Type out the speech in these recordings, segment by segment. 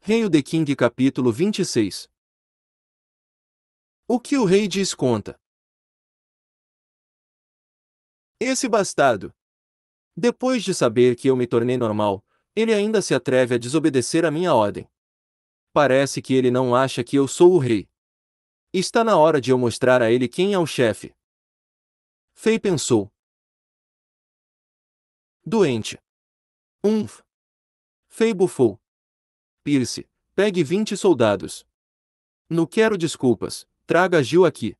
Hail the King capítulo 26. O que o rei diz conta. Esse bastardo. Depois de saber que eu me tornei normal, ele ainda se atreve a desobedecer a minha ordem. Parece que ele não acha que eu sou o rei. Está na hora de eu mostrar a ele quem é o chefe. Fei pensou. Doente. Fei bufou. Pierce, pegue 20 soldados. Não quero desculpas, traga Gil aqui.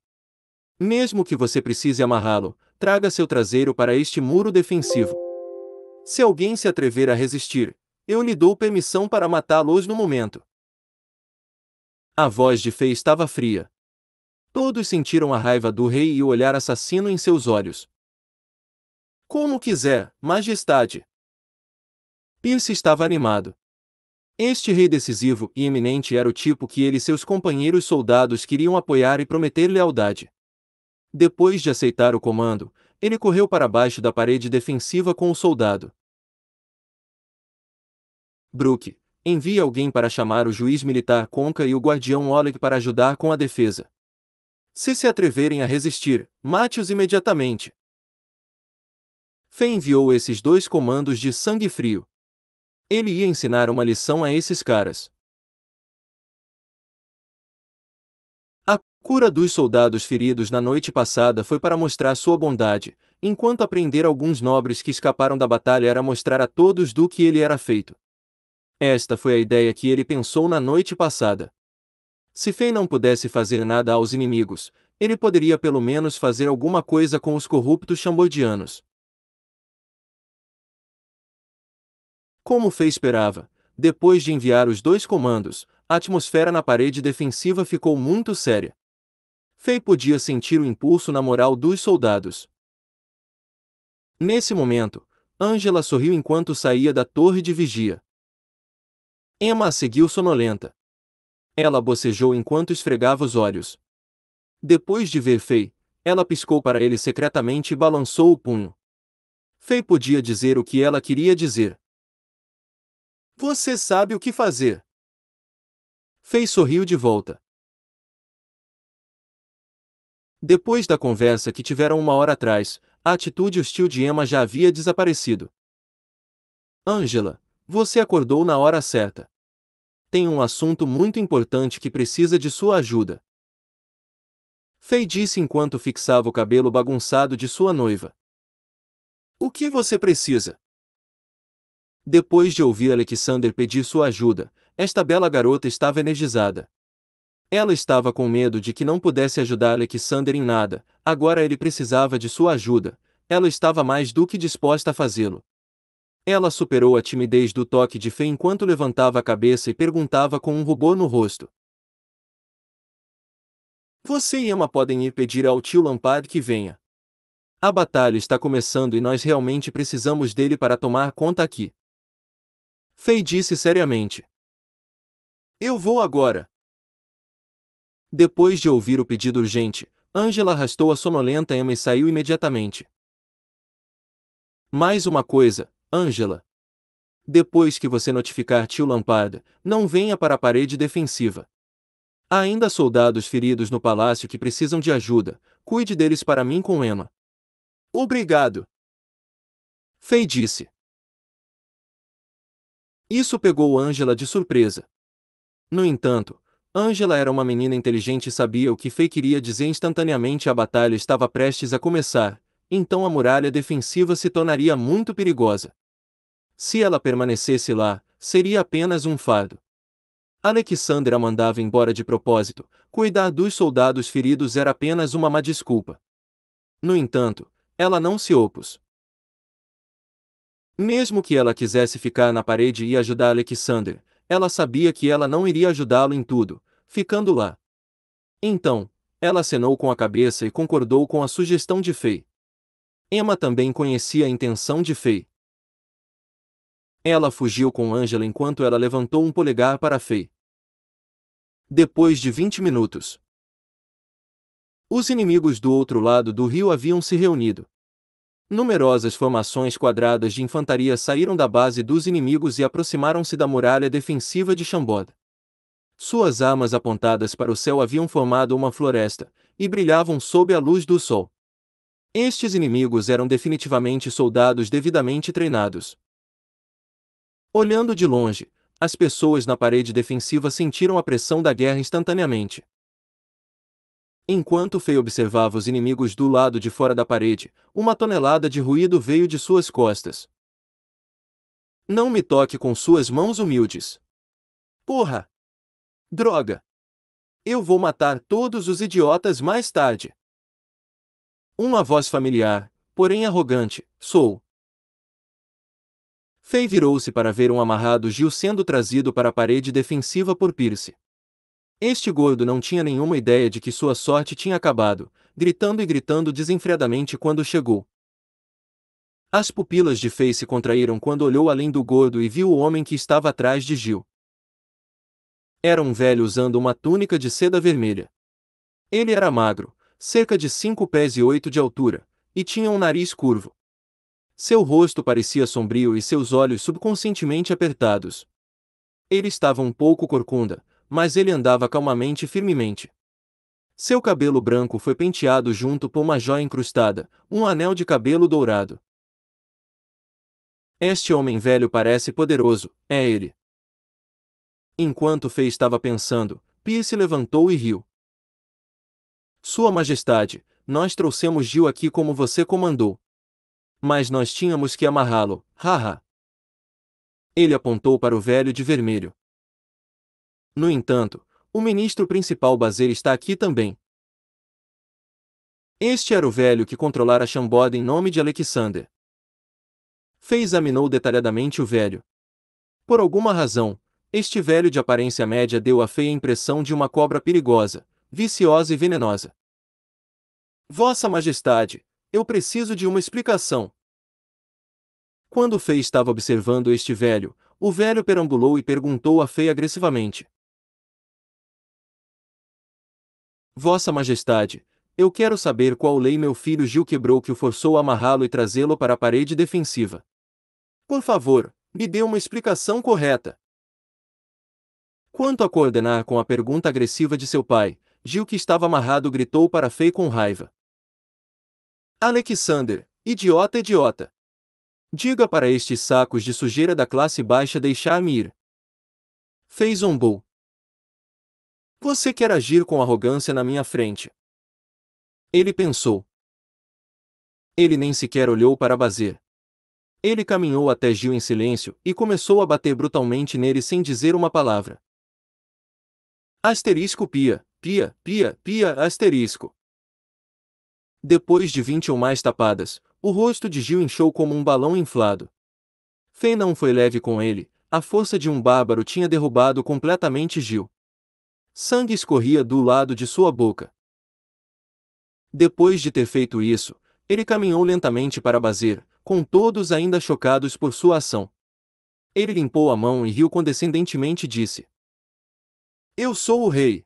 Mesmo que você precise amarrá-lo, traga seu traseiro para este muro defensivo. Se alguém se atrever a resistir, eu lhe dou permissão para matá-los no momento. A voz de Fei estava fria. Todos sentiram a raiva do rei e o olhar assassino em seus olhos. Como quiser, majestade. Pierce estava animado. Este rei decisivo e eminente era o tipo que ele e seus companheiros soldados queriam apoiar e prometer lealdade. Depois de aceitar o comando, ele correu para baixo da parede defensiva com o soldado. Brook, envie alguém para chamar o juiz militar Conca e o guardião Oleg para ajudar com a defesa. Se atreverem a resistir, mate-os imediatamente. Fei enviou esses dois comandos de sangue frio. Ele ia ensinar uma lição a esses caras. A cura dos soldados feridos na noite passada foi para mostrar sua bondade, enquanto apreender alguns nobres que escaparam da batalha era mostrar a todos do que ele era feito. Esta foi a ideia que ele pensou na noite passada. Se Fei não pudesse fazer nada aos inimigos, ele poderia pelo menos fazer alguma coisa com os corruptos chambodianos. Como Fei esperava, depois de enviar os dois comandos, a atmosfera na parede defensiva ficou muito séria. Fei podia sentir o impulso na moral dos soldados. Nesse momento, Angela sorriu enquanto saía da torre de vigia. Emma a seguiu sonolenta. Ela bocejou enquanto esfregava os olhos. Depois de ver Fei, ela piscou para ele secretamente e balançou o punho. Fei podia dizer o que ela queria dizer. Você sabe o que fazer. Fei sorriu de volta. Depois da conversa que tiveram 1 hora atrás, a atitude hostil de Emma já havia desaparecido. Angela, você acordou na hora certa. Tem um assunto muito importante que precisa de sua ajuda. Fei disse enquanto fixava o cabelo bagunçado de sua noiva. O que você precisa? Depois de ouvir Alexander pedir sua ajuda, esta bela garota estava energizada. Ela estava com medo de que não pudesse ajudar Alexander em nada, agora ele precisava de sua ajuda, ela estava mais do que disposta a fazê-lo. Ela superou a timidez do toque de Fei enquanto levantava a cabeça e perguntava com um rubor no rosto. Você e Emma podem ir pedir ao tio Lampard que venha. A batalha está começando e nós realmente precisamos dele para tomar conta aqui. Fei disse seriamente. Eu vou agora. Depois de ouvir o pedido urgente, Angela arrastou a sonolenta Emma e saiu imediatamente. Mais uma coisa, Angela. Depois que você notificar tio Lampard, não venha para a parede defensiva. Há ainda soldados feridos no palácio que precisam de ajuda, cuide deles para mim com Emma. Obrigado. Fei disse. Isso pegou Angela de surpresa. No entanto, Angela era uma menina inteligente e sabia o que Fei queria dizer instantaneamente. A batalha estava prestes a começar, então a muralha defensiva se tornaria muito perigosa. Se ela permanecesse lá, seria apenas um fardo. Alexander a mandava embora de propósito, cuidar dos soldados feridos era apenas uma má desculpa. No entanto, ela não se opôs. Mesmo que ela quisesse ficar na parede e ajudar Alexander, ela sabia que ela não iria ajudá-lo em tudo, ficando lá. Então, ela acenou com a cabeça e concordou com a sugestão de Fei. Emma também conhecia a intenção de Fei. Ela fugiu com Angela enquanto ela levantou um polegar para Fei. Depois de 20 minutos, os inimigos do outro lado do rio haviam se reunido. Numerosas formações quadradas de infantaria saíram da base dos inimigos e aproximaram-se da muralha defensiva de Chambord. Suas armas apontadas para o céu haviam formado uma floresta, e brilhavam sob a luz do sol. Estes inimigos eram definitivamente soldados devidamente treinados. Olhando de longe, as pessoas na parede defensiva sentiram a pressão da guerra instantaneamente. Enquanto Fei observava os inimigos do lado de fora da parede, uma tonelada de ruído veio de suas costas. Não me toque com suas mãos humildes. Porra! Droga! Eu vou matar todos os idiotas mais tarde. Uma voz familiar, porém arrogante, sou. Fei virou-se para ver um amarrado Gil sendo trazido para a parede defensiva por Pierce. Este gordo não tinha nenhuma ideia de que sua sorte tinha acabado, gritando e gritando desenfreadamente quando chegou. As pupilas de Fei se contraíram quando olhou além do gordo e viu o homem que estava atrás de Gil. Era um velho usando uma túnica de seda vermelha. Ele era magro, cerca de 5 pés e 8 de altura, e tinha um nariz curvo. Seu rosto parecia sombrio e seus olhos subconscientemente apertados. Ele estava um pouco corcunda, mas ele andava calmamente e firmemente. Seu cabelo branco foi penteado junto por uma joia incrustada, um anel de cabelo dourado. Este homem velho parece poderoso, é ele. Enquanto Fei estava pensando, Pierce levantou e riu. Sua Majestade, nós trouxemos Gil aqui como você comandou. Mas nós tínhamos que amarrá-lo, haha. Ele apontou para o velho de vermelho. No entanto, o ministro principal Bazer está aqui também. Este era o velho que controlara Chambord em nome de Alexander. Fei examinou detalhadamente o velho. Por alguma razão, este velho de aparência média deu a Fei a impressão de uma cobra perigosa, viciosa e venenosa. Vossa Majestade, eu preciso de uma explicação. Quando Fei estava observando este velho, o velho perambulou e perguntou a Fei agressivamente. Vossa Majestade, eu quero saber qual lei meu filho Gil quebrou que o forçou a amarrá-lo e trazê-lo para a parede defensiva. Por favor, me dê uma explicação correta. Quanto a coordenar com a pergunta agressiva de seu pai, Gil que estava amarrado gritou para Fei com raiva. Alexander, idiota idiota! Diga para estes sacos de sujeira da classe baixa deixar-me ir. Fei zombou. Você quer agir com arrogância na minha frente. Ele pensou. Ele nem sequer olhou para Bazer. Ele caminhou até Gil em silêncio e começou a bater brutalmente nele sem dizer uma palavra. Asterisco pia, pia, pia, pia, asterisco. Depois de 20 ou mais tapadas, o rosto de Gil inchou como um balão inflado. Fei não foi leve com ele, a força de um bárbaro tinha derrubado completamente Gil. Sangue escorria do lado de sua boca. Depois de ter feito isso, ele caminhou lentamente para Bazer, com todos ainda chocados por sua ação. Ele limpou a mão e riu condescendentemente e disse: Eu sou o rei.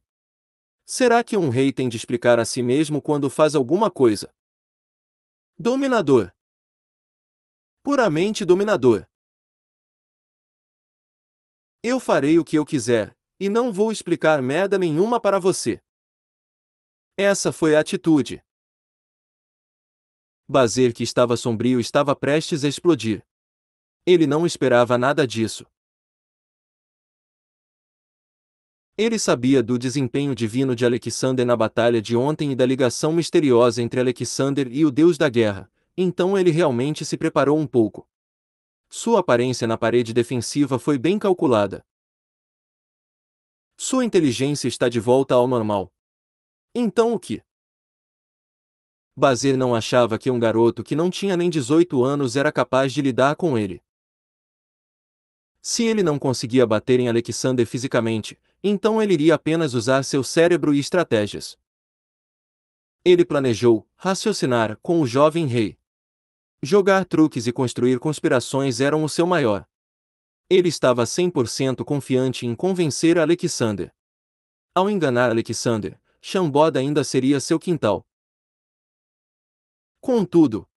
Será que um rei tem de explicar a si mesmo quando faz alguma coisa? Dominador. Puramente dominador. Eu farei o que eu quiser, e não vou explicar merda nenhuma para você. Essa foi a atitude. Bazer, que estava sombrio, estava prestes a explodir. Ele não esperava nada disso. Ele sabia do desempenho divino de Alexander na batalha de ontem e da ligação misteriosa entre Alexander e o deus da guerra, então ele realmente se preparou um pouco. Sua aparência na parede defensiva foi bem calculada. Sua inteligência está de volta ao normal. Então o que? Bazer não achava que um garoto que não tinha nem 18 anos era capaz de lidar com ele. Se ele não conseguia bater em Alexander fisicamente, então ele iria apenas usar seu cérebro e estratégias. Ele planejou raciocinar com o jovem rei. Jogar truques e construir conspirações eram o seu maior. Ele estava 100% confiante em convencer Alexander. Ao enganar Alexander, Chambord ainda seria seu quintal. Contudo,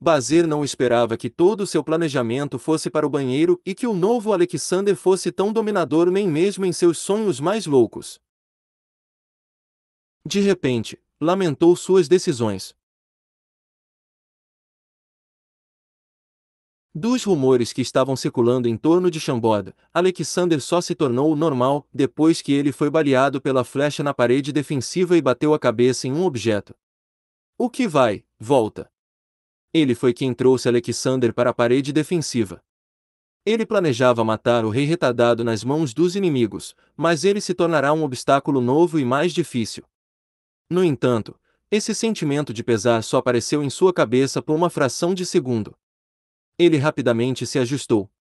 Bazer não esperava que todo o seu planejamento fosse para o banheiro e que o novo Alexander fosse tão dominador nem mesmo em seus sonhos mais loucos. De repente, lamentou suas decisões. Dos rumores que estavam circulando em torno de Chambord, Alexander só se tornou normal depois que ele foi baleado pela flecha na parede defensiva e bateu a cabeça em um objeto. O que vai, volta. Ele foi quem trouxe Alexander para a parede defensiva. Ele planejava matar o rei retardado nas mãos dos inimigos, mas ele se tornará um obstáculo novo e mais difícil. No entanto, esse sentimento de pesar só apareceu em sua cabeça por uma fração de segundo. Ele rapidamente se ajustou.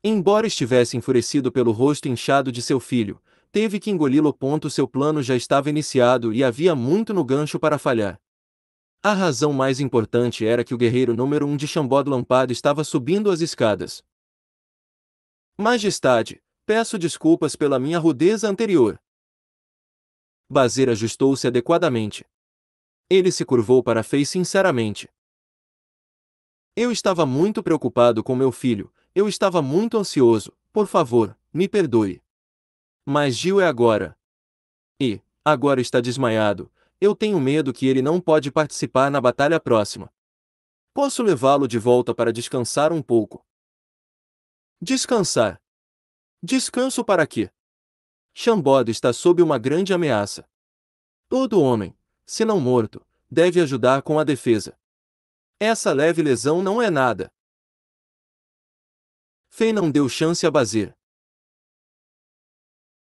Embora estivesse enfurecido pelo rosto inchado de seu filho, teve que engoli-lo. Seu plano já estava iniciado e havia muito no gancho para falhar. A razão mais importante era que o guerreiro número 1 de Chambord Lampard estava subindo as escadas. Majestade, peço desculpas pela minha rudeza anterior. Bazer ajustou-se adequadamente. Ele se curvou para Fei sinceramente. Eu estava muito preocupado com meu filho, eu estava muito ansioso, por favor, me perdoe. Mas Gil é agora. E, agora está desmaiado, eu tenho medo que ele não pode participar na batalha próxima. Posso levá-lo de volta para descansar um pouco. Descansar? Descanso para quê? Chambord está sob uma grande ameaça. Todo homem, se não morto, deve ajudar com a defesa. Essa leve lesão não é nada. Fei não deu chance a Bazer.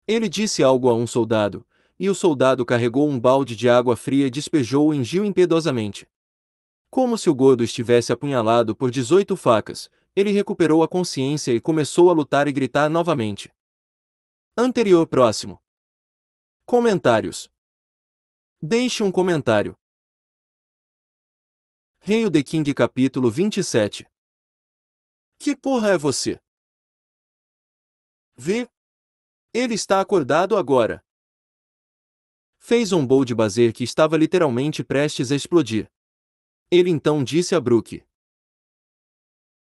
Ele disse algo a um soldado, e o soldado carregou um balde de água fria e despejou-o em Gil impiedosamente. Como se o gordo estivesse apunhalado por 18 facas, ele recuperou a consciência e começou a lutar e gritar novamente. Anterior próximo. Comentários. Deixe um comentário. Hail the King capítulo 27. Que porra é você? Vê? Ele está acordado agora. Fez um bowl de Bazer que estava literalmente prestes a explodir. Ele então disse a Brook.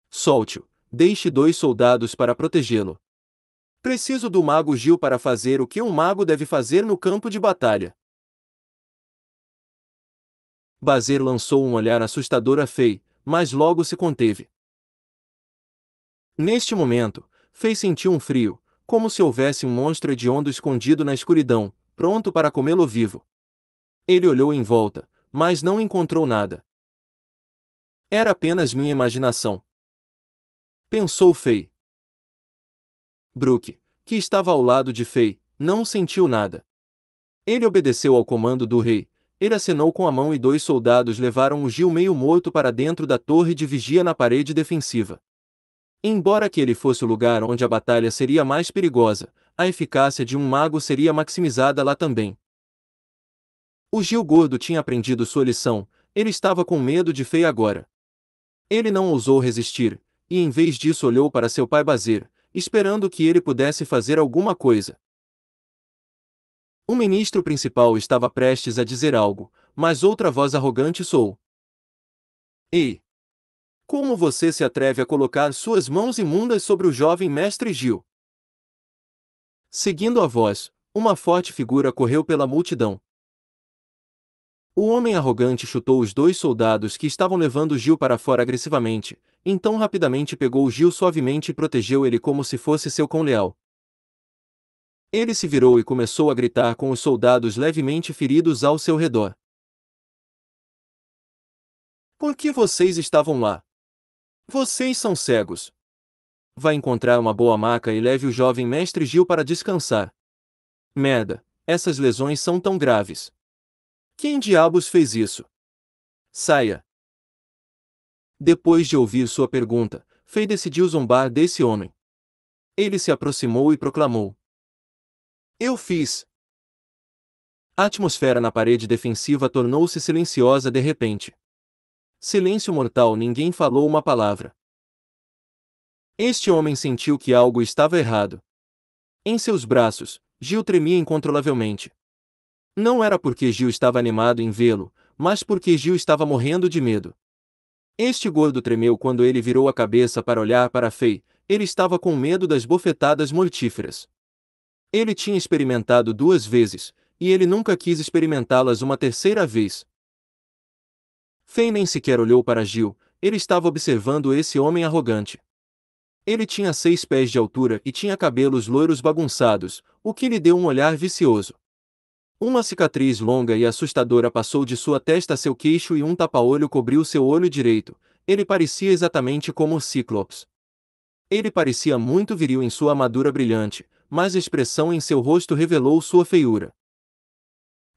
Solte-o, deixe 2 soldados para protegê-lo. Preciso do mago Gil para fazer o que um mago deve fazer no campo de batalha. Bazer lançou um olhar assustador a Fei, mas logo se conteve. Neste momento, Fei sentiu um frio, como se houvesse um monstro hediondo escondido na escuridão, pronto para comê-lo vivo. Ele olhou em volta, mas não encontrou nada. Era apenas minha imaginação. Pensou Fei. Brook, que estava ao lado de Fei, não sentiu nada. Ele obedeceu ao comando do rei. Ele acenou com a mão e 2 soldados levaram o Gil meio morto para dentro da torre de vigia na parede defensiva. Embora aquele fosse o lugar onde a batalha seria mais perigosa, a eficácia de um mago seria maximizada lá também. O Gil gordo tinha aprendido sua lição, ele estava com medo de Fei agora. Ele não ousou resistir, e em vez disso olhou para seu pai Bazer, esperando que ele pudesse fazer alguma coisa. O ministro principal estava prestes a dizer algo, mas outra voz arrogante soou. Ei! Como você se atreve a colocar suas mãos imundas sobre o jovem mestre Gil? Seguindo a voz, uma forte figura correu pela multidão. O homem arrogante chutou os 2 soldados que estavam levando Gil para fora agressivamente, então rapidamente pegou Gil suavemente e protegeu ele como se fosse seu cão leal. Ele se virou e começou a gritar com os soldados levemente feridos ao seu redor. Por que vocês estavam lá? Vocês são cegos. Vá encontrar uma boa maca e leve o jovem mestre Gil para descansar. Merda, essas lesões são tão graves. Quem diabos fez isso? Saia. Depois de ouvir sua pergunta, Fei decidiu zombar desse homem. Ele se aproximou e proclamou. Eu fiz. A atmosfera na parede defensiva tornou-se silenciosa de repente. Silêncio mortal, ninguém falou uma palavra. Este homem sentiu que algo estava errado. Em seus braços, Gil tremia incontrolavelmente. Não era porque Gil estava animado em vê-lo, mas porque Gil estava morrendo de medo. Este gordo tremeu quando ele virou a cabeça para olhar para Fei. Ele estava com medo das bofetadas mortíferas. Ele tinha experimentado 2 vezes, e ele nunca quis experimentá-las uma terceira vez. Fei nem sequer olhou para Gil, ele estava observando esse homem arrogante. Ele tinha 6 pés de altura e tinha cabelos loiros bagunçados, o que lhe deu um olhar vicioso. Uma cicatriz longa e assustadora passou de sua testa a seu queixo e um tapa-olho cobriu seu olho direito. Ele parecia exatamente como o Cíclopes. Ele parecia muito viril em sua armadura brilhante, mas a expressão em seu rosto revelou sua feiura.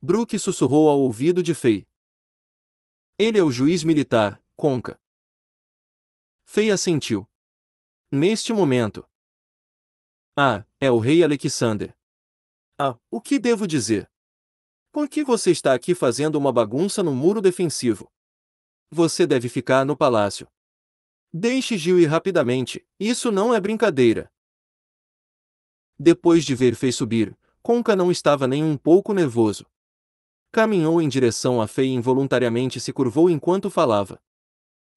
Brook sussurrou ao ouvido de Fei. Ele é o juiz militar, Conca. Fei assentiu. Neste momento. Ah, é o rei Alexander. Ah, o que devo dizer? Por que você está aqui fazendo uma bagunça no muro defensivo? Você deve ficar no palácio. Deixe Gil ir rapidamente, isso não é brincadeira. Depois de ver Fei subir, Conca não estava nem um pouco nervoso. Caminhou em direção a Fei e involuntariamente se curvou enquanto falava.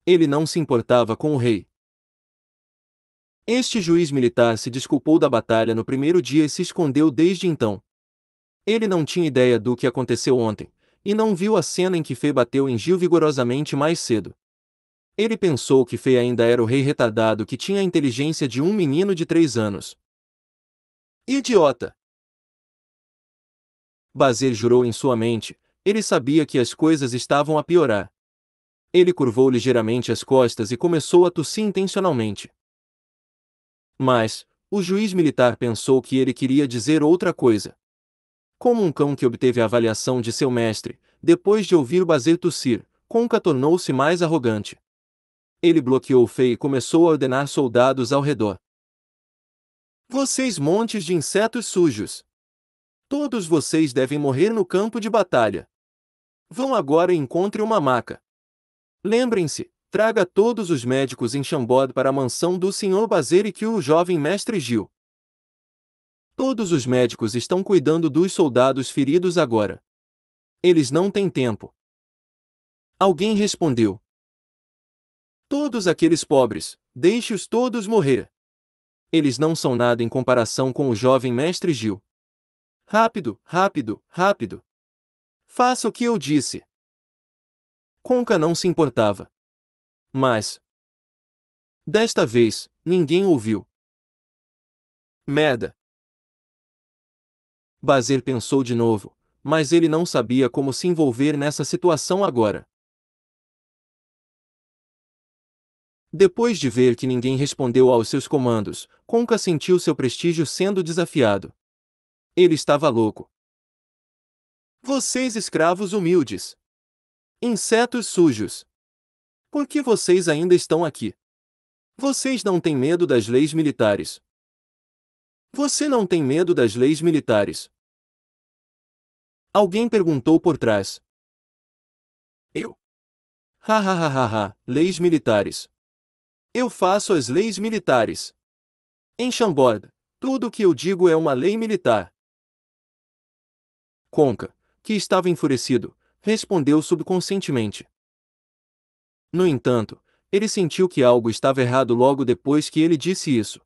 Ele não se importava com o rei. Este juiz militar se desculpou da batalha no primeiro dia e se escondeu desde então. Ele não tinha ideia do que aconteceu ontem, e não viu a cena em que Fei bateu em Gil vigorosamente mais cedo. Ele pensou que Fei ainda era o rei retardado que tinha a inteligência de um menino de 3 anos. Idiota! Bazer jurou em sua mente, ele sabia que as coisas estavam a piorar. Ele curvou ligeiramente as costas e começou a tossir intencionalmente. Mas, o juiz militar pensou que ele queria dizer outra coisa. Como um cão que obteve a avaliação de seu mestre, depois de ouvir Bazer tossir, Conca tornou-se mais arrogante. Ele bloqueou Fei e começou a ordenar soldados ao redor. Vocês montes de insetos sujos! Todos vocês devem morrer no campo de batalha. Vão agora e encontre uma maca. Lembrem-se, traga todos os médicos em Chambord para a mansão do Sr. Bazer e que o jovem mestre Gil. Todos os médicos estão cuidando dos soldados feridos agora. Eles não têm tempo. Alguém respondeu. Todos aqueles pobres, deixe-os todos morrer. Eles não são nada em comparação com o jovem mestre Gil. Rápido, rápido, rápido. Faça o que eu disse. Conca não se importava. Mas, desta vez, ninguém ouviu. Merda. Bazer pensou de novo, mas ele não sabia como se envolver nessa situação agora. Depois de ver que ninguém respondeu aos seus comandos, Conca sentiu seu prestígio sendo desafiado. Ele estava louco. Vocês escravos humildes! Insetos sujos! Por que vocês ainda estão aqui? Vocês não têm medo das leis militares. Você não tem medo das leis militares. Alguém perguntou por trás. Eu. Ha ha ha ha ha, leis militares. Eu faço as leis militares. Em Chambord, tudo o que eu digo é uma lei militar. Conca, que estava enfurecido, respondeu subconscientemente. No entanto, ele sentiu que algo estava errado logo depois que ele disse isso.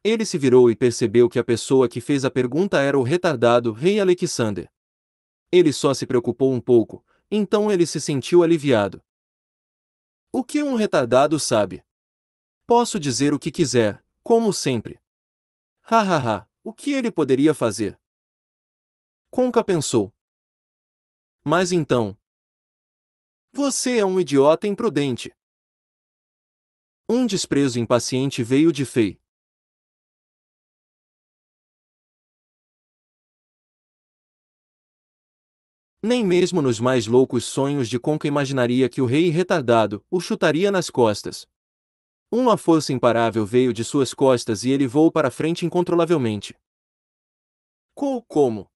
Ele se virou e percebeu que a pessoa que fez a pergunta era o retardado rei Alexander. Ele só se preocupou um pouco, então ele se sentiu aliviado. O que um retardado sabe? Posso dizer o que quiser, como sempre. Ha ha ha, o que ele poderia fazer? Conca pensou. Mas então... Você é um idiota imprudente. Um desprezo impaciente veio de Fei. Nem mesmo nos mais loucos sonhos de Conca imaginaria que o rei retardado o chutaria nas costas. Uma força imparável veio de suas costas e ele voou para frente incontrolavelmente. Como?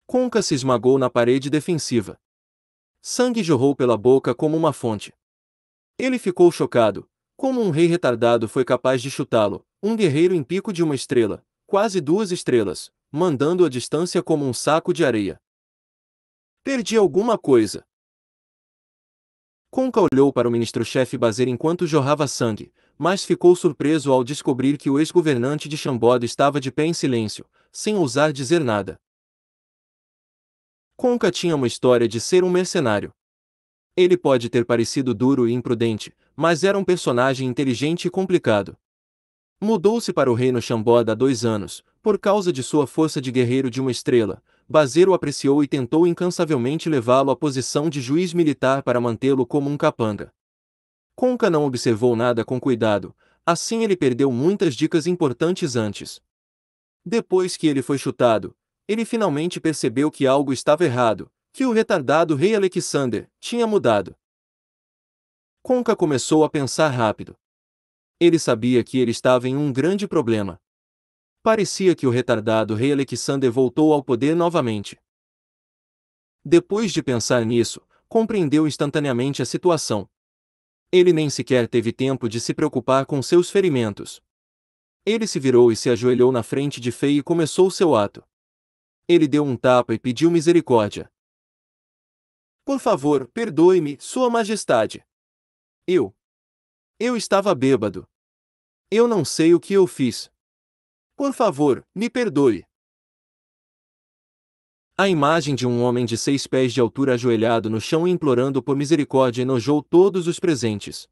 Conca se esmagou na parede defensiva. Sangue jorrou pela boca como uma fonte. Ele ficou chocado. Como um rei retardado foi capaz de chutá-lo, um guerreiro em pico de uma estrela, quase 2 estrelas, mandando a distância como um saco de areia. Perdi alguma coisa. Conca olhou para o ministro-chefe Bazer enquanto jorrava sangue, mas ficou surpreso ao descobrir que o ex-governante de Chambord estava de pé em silêncio, sem ousar dizer nada. Conca tinha uma história de ser um mercenário. Ele pode ter parecido duro e imprudente, mas era um personagem inteligente e complicado. Mudou-se para o reino Chambord há 2 anos, por causa de sua força de guerreiro de uma estrela. Bazer o apreciou e tentou incansavelmente levá-lo à posição de juiz militar para mantê-lo como um capanga. Conca não observou nada com cuidado, assim ele perdeu muitas dicas importantes antes. Depois que ele foi chutado, ele finalmente percebeu que algo estava errado, que o retardado rei Alexander tinha mudado. Conca começou a pensar rápido. Ele sabia que ele estava em um grande problema. Parecia que o retardado rei Alexander voltou ao poder novamente. Depois de pensar nisso, compreendeu instantaneamente a situação. Ele nem sequer teve tempo de se preocupar com seus ferimentos. Ele se virou e se ajoelhou na frente de Fei e começou seu ato. Ele deu um tapa e pediu misericórdia. Por favor, perdoe-me, Sua Majestade. Eu estava bêbado. Eu não sei o que eu fiz. Por favor, me perdoe. A imagem de um homem de 6 pés de altura ajoelhado no chão e implorando por misericórdia enojou todos os presentes.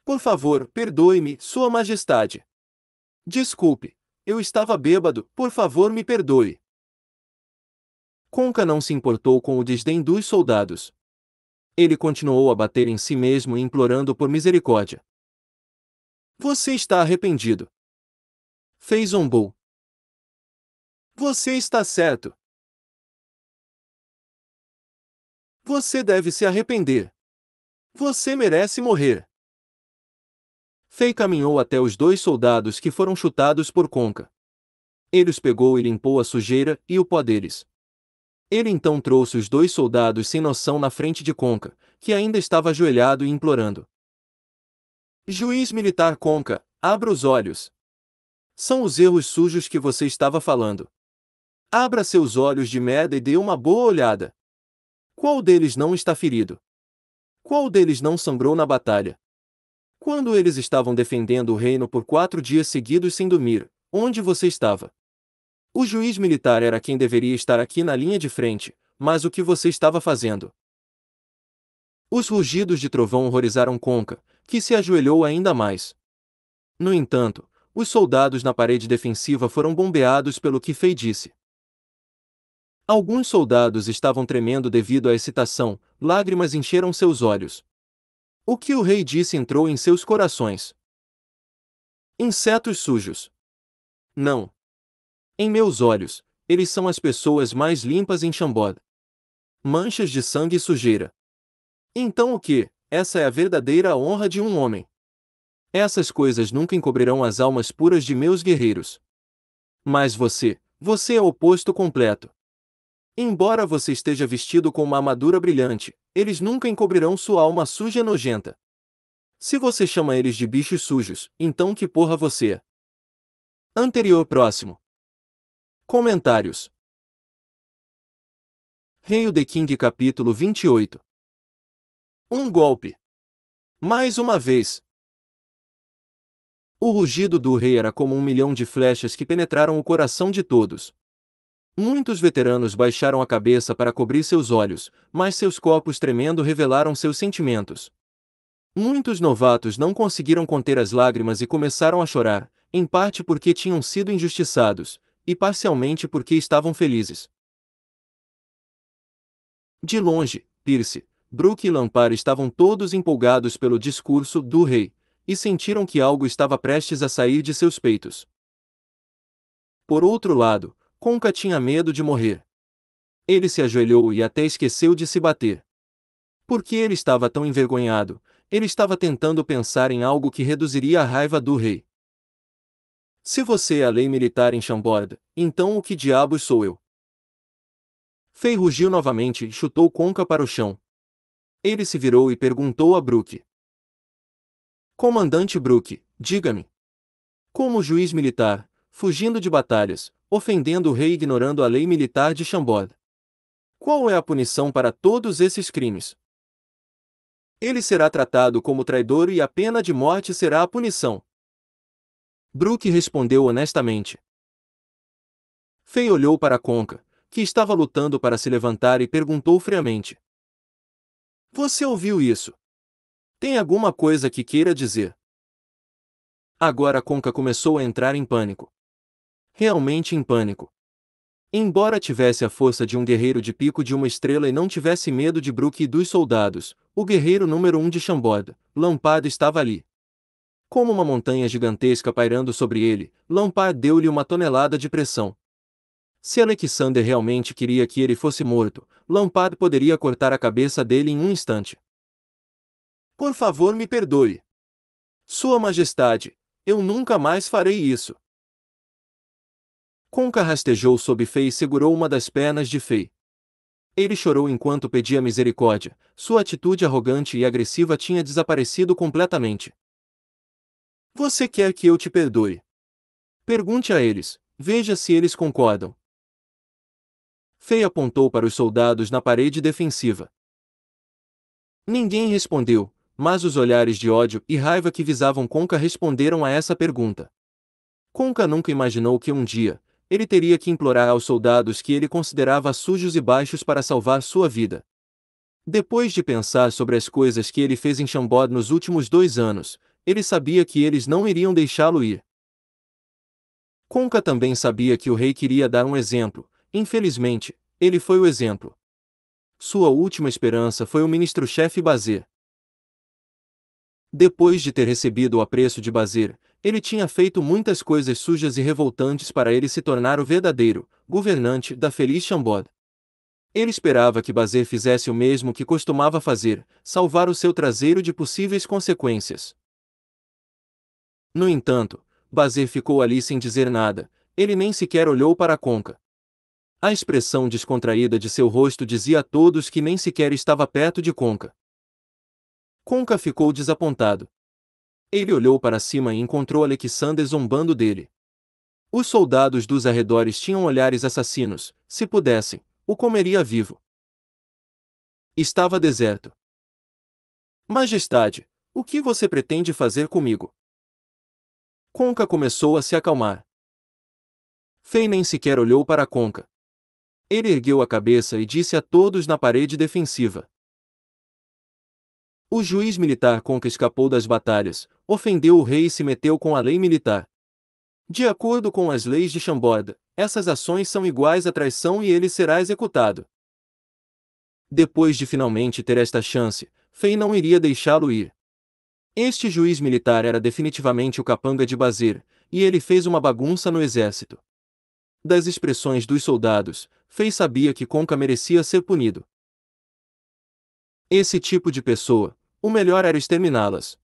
Por favor, perdoe-me, Sua Majestade. Desculpe, eu estava bêbado, por favor me perdoe. Conca não se importou com o desdém dos soldados. Ele continuou a bater em si mesmo e implorando por misericórdia. Você está arrependido. Fei zombou. Você está certo. Você deve se arrepender. Você merece morrer. Fei caminhou até os 2 soldados que foram chutados por Conca. Ele os pegou e limpou a sujeira e o pó deles. Ele então trouxe os 2 soldados sem noção na frente de Conca, que ainda estava ajoelhado e implorando. Juiz militar Conca, abra os olhos. São os erros sujos que você estava falando. Abra seus olhos de merda e dê uma boa olhada. Qual deles não está ferido? Qual deles não sangrou na batalha? Quando eles estavam defendendo o reino por 4 dias seguidos sem dormir, onde você estava? O juiz militar era quem deveria estar aqui na linha de frente, mas o que você estava fazendo? Os rugidos de trovão horrorizaram Conca, que se ajoelhou ainda mais. No entanto, os soldados na parede defensiva foram bombeados pelo que Fei disse. Alguns soldados estavam tremendo devido à excitação, lágrimas encheram seus olhos. O que o rei disse entrou em seus corações. Insetos sujos. Não. Em meus olhos, eles são as pessoas mais limpas em Chambord. Manchas de sangue e sujeira. Então o que? Essa é a verdadeira honra de um homem. Essas coisas nunca encobrirão as almas puras de meus guerreiros. Mas você é o oposto completo. Embora você esteja vestido com uma armadura brilhante, eles nunca encobrirão sua alma suja e nojenta. Se você chama eles de bichos sujos, então que porra você é? Anterior próximo. Comentários. Rei the King capítulo 28. Um golpe. Mais uma vez. O rugido do rei era como 1.000.000 de flechas que penetraram o coração de todos. Muitos veteranos baixaram a cabeça para cobrir seus olhos, mas seus corpos tremendo revelaram seus sentimentos. Muitos novatos não conseguiram conter as lágrimas e começaram a chorar, em parte porque tinham sido injustiçados, e parcialmente porque estavam felizes. De longe, Pierce, Brooke e Lampar estavam todos empolgados pelo discurso do rei, e sentiram que algo estava prestes a sair de seus peitos. Por outro lado, Conca tinha medo de morrer. Ele se ajoelhou e até esqueceu de se bater. Por que ele estava tão envergonhado? Ele estava tentando pensar em algo que reduziria a raiva do rei. Se você é a lei militar em Chambord, então o que diabos sou eu? Fei rugiu novamente e chutou Conca para o chão. Ele se virou e perguntou a Brooke. Comandante Brooke, diga-me. Como juiz militar, fugindo de batalhas, ofendendo o rei e ignorando a lei militar de Chambord. Qual é a punição para todos esses crimes? Ele será tratado como traidor e a pena de morte será a punição. Brook respondeu honestamente. Fei olhou para Conca, que estava lutando para se levantar e perguntou friamente. Você ouviu isso? Tem alguma coisa que queira dizer? Agora Conca começou a entrar em pânico. Realmente em pânico. Embora tivesse a força de um guerreiro de pico de uma estrela e não tivesse medo de Brook e dos soldados, o guerreiro número 1 de Chambord, Lampard, estava ali. Como uma montanha gigantesca pairando sobre ele, Lampard deu-lhe uma tonelada de pressão. Se Alexander realmente queria que ele fosse morto, Lampard poderia cortar a cabeça dele em um instante. Por favor, me perdoe. Sua Majestade, eu nunca mais farei isso. Conca rastejou sob Fei e segurou uma das pernas de Fei. Ele chorou enquanto pedia misericórdia, sua atitude arrogante e agressiva tinha desaparecido completamente. Você quer que eu te perdoe? Pergunte a eles, veja se eles concordam. Fei apontou para os soldados na parede defensiva. Ninguém respondeu, mas os olhares de ódio e raiva que visavam Conca responderam a essa pergunta. Conca nunca imaginou que um dia, ele teria que implorar aos soldados que ele considerava sujos e baixos para salvar sua vida. Depois de pensar sobre as coisas que ele fez em Chambord nos últimos 2 anos, ele sabia que eles não iriam deixá-lo ir. Conca também sabia que o rei queria dar um exemplo, infelizmente, ele foi o exemplo. Sua última esperança foi o ministro-chefe Bazir. Depois de ter recebido o apreço de Bazir, ele tinha feito muitas coisas sujas e revoltantes para ele se tornar o verdadeiro governante da feliz Chambord. Ele esperava que Bazir fizesse o mesmo que costumava fazer, salvar o seu traseiro de possíveis consequências. No entanto, Bazir ficou ali sem dizer nada, ele nem sequer olhou para Conca. A expressão descontraída de seu rosto dizia a todos que nem sequer estava perto de Conca. Conca ficou desapontado. Ele olhou para cima e encontrou Alexander zombando dele. Os soldados dos arredores tinham olhares assassinos, se pudessem, o comeria vivo. Estava deserto. Majestade, o que você pretende fazer comigo? Conca começou a se acalmar. Fei nem sequer olhou para Conca. Ele ergueu a cabeça e disse a todos na parede defensiva. O juiz militar Conca escapou das batalhas, ofendeu o rei e se meteu com a lei militar. De acordo com as leis de Chambord, essas ações são iguais à traição e ele será executado. Depois de finalmente ter esta chance, Fei não iria deixá-lo ir. Este juiz militar era definitivamente o capanga de Bazir, e ele fez uma bagunça no exército. Das expressões dos soldados, Fei sabia que Conca merecia ser punido. Esse tipo de pessoa, o melhor era exterminá-las.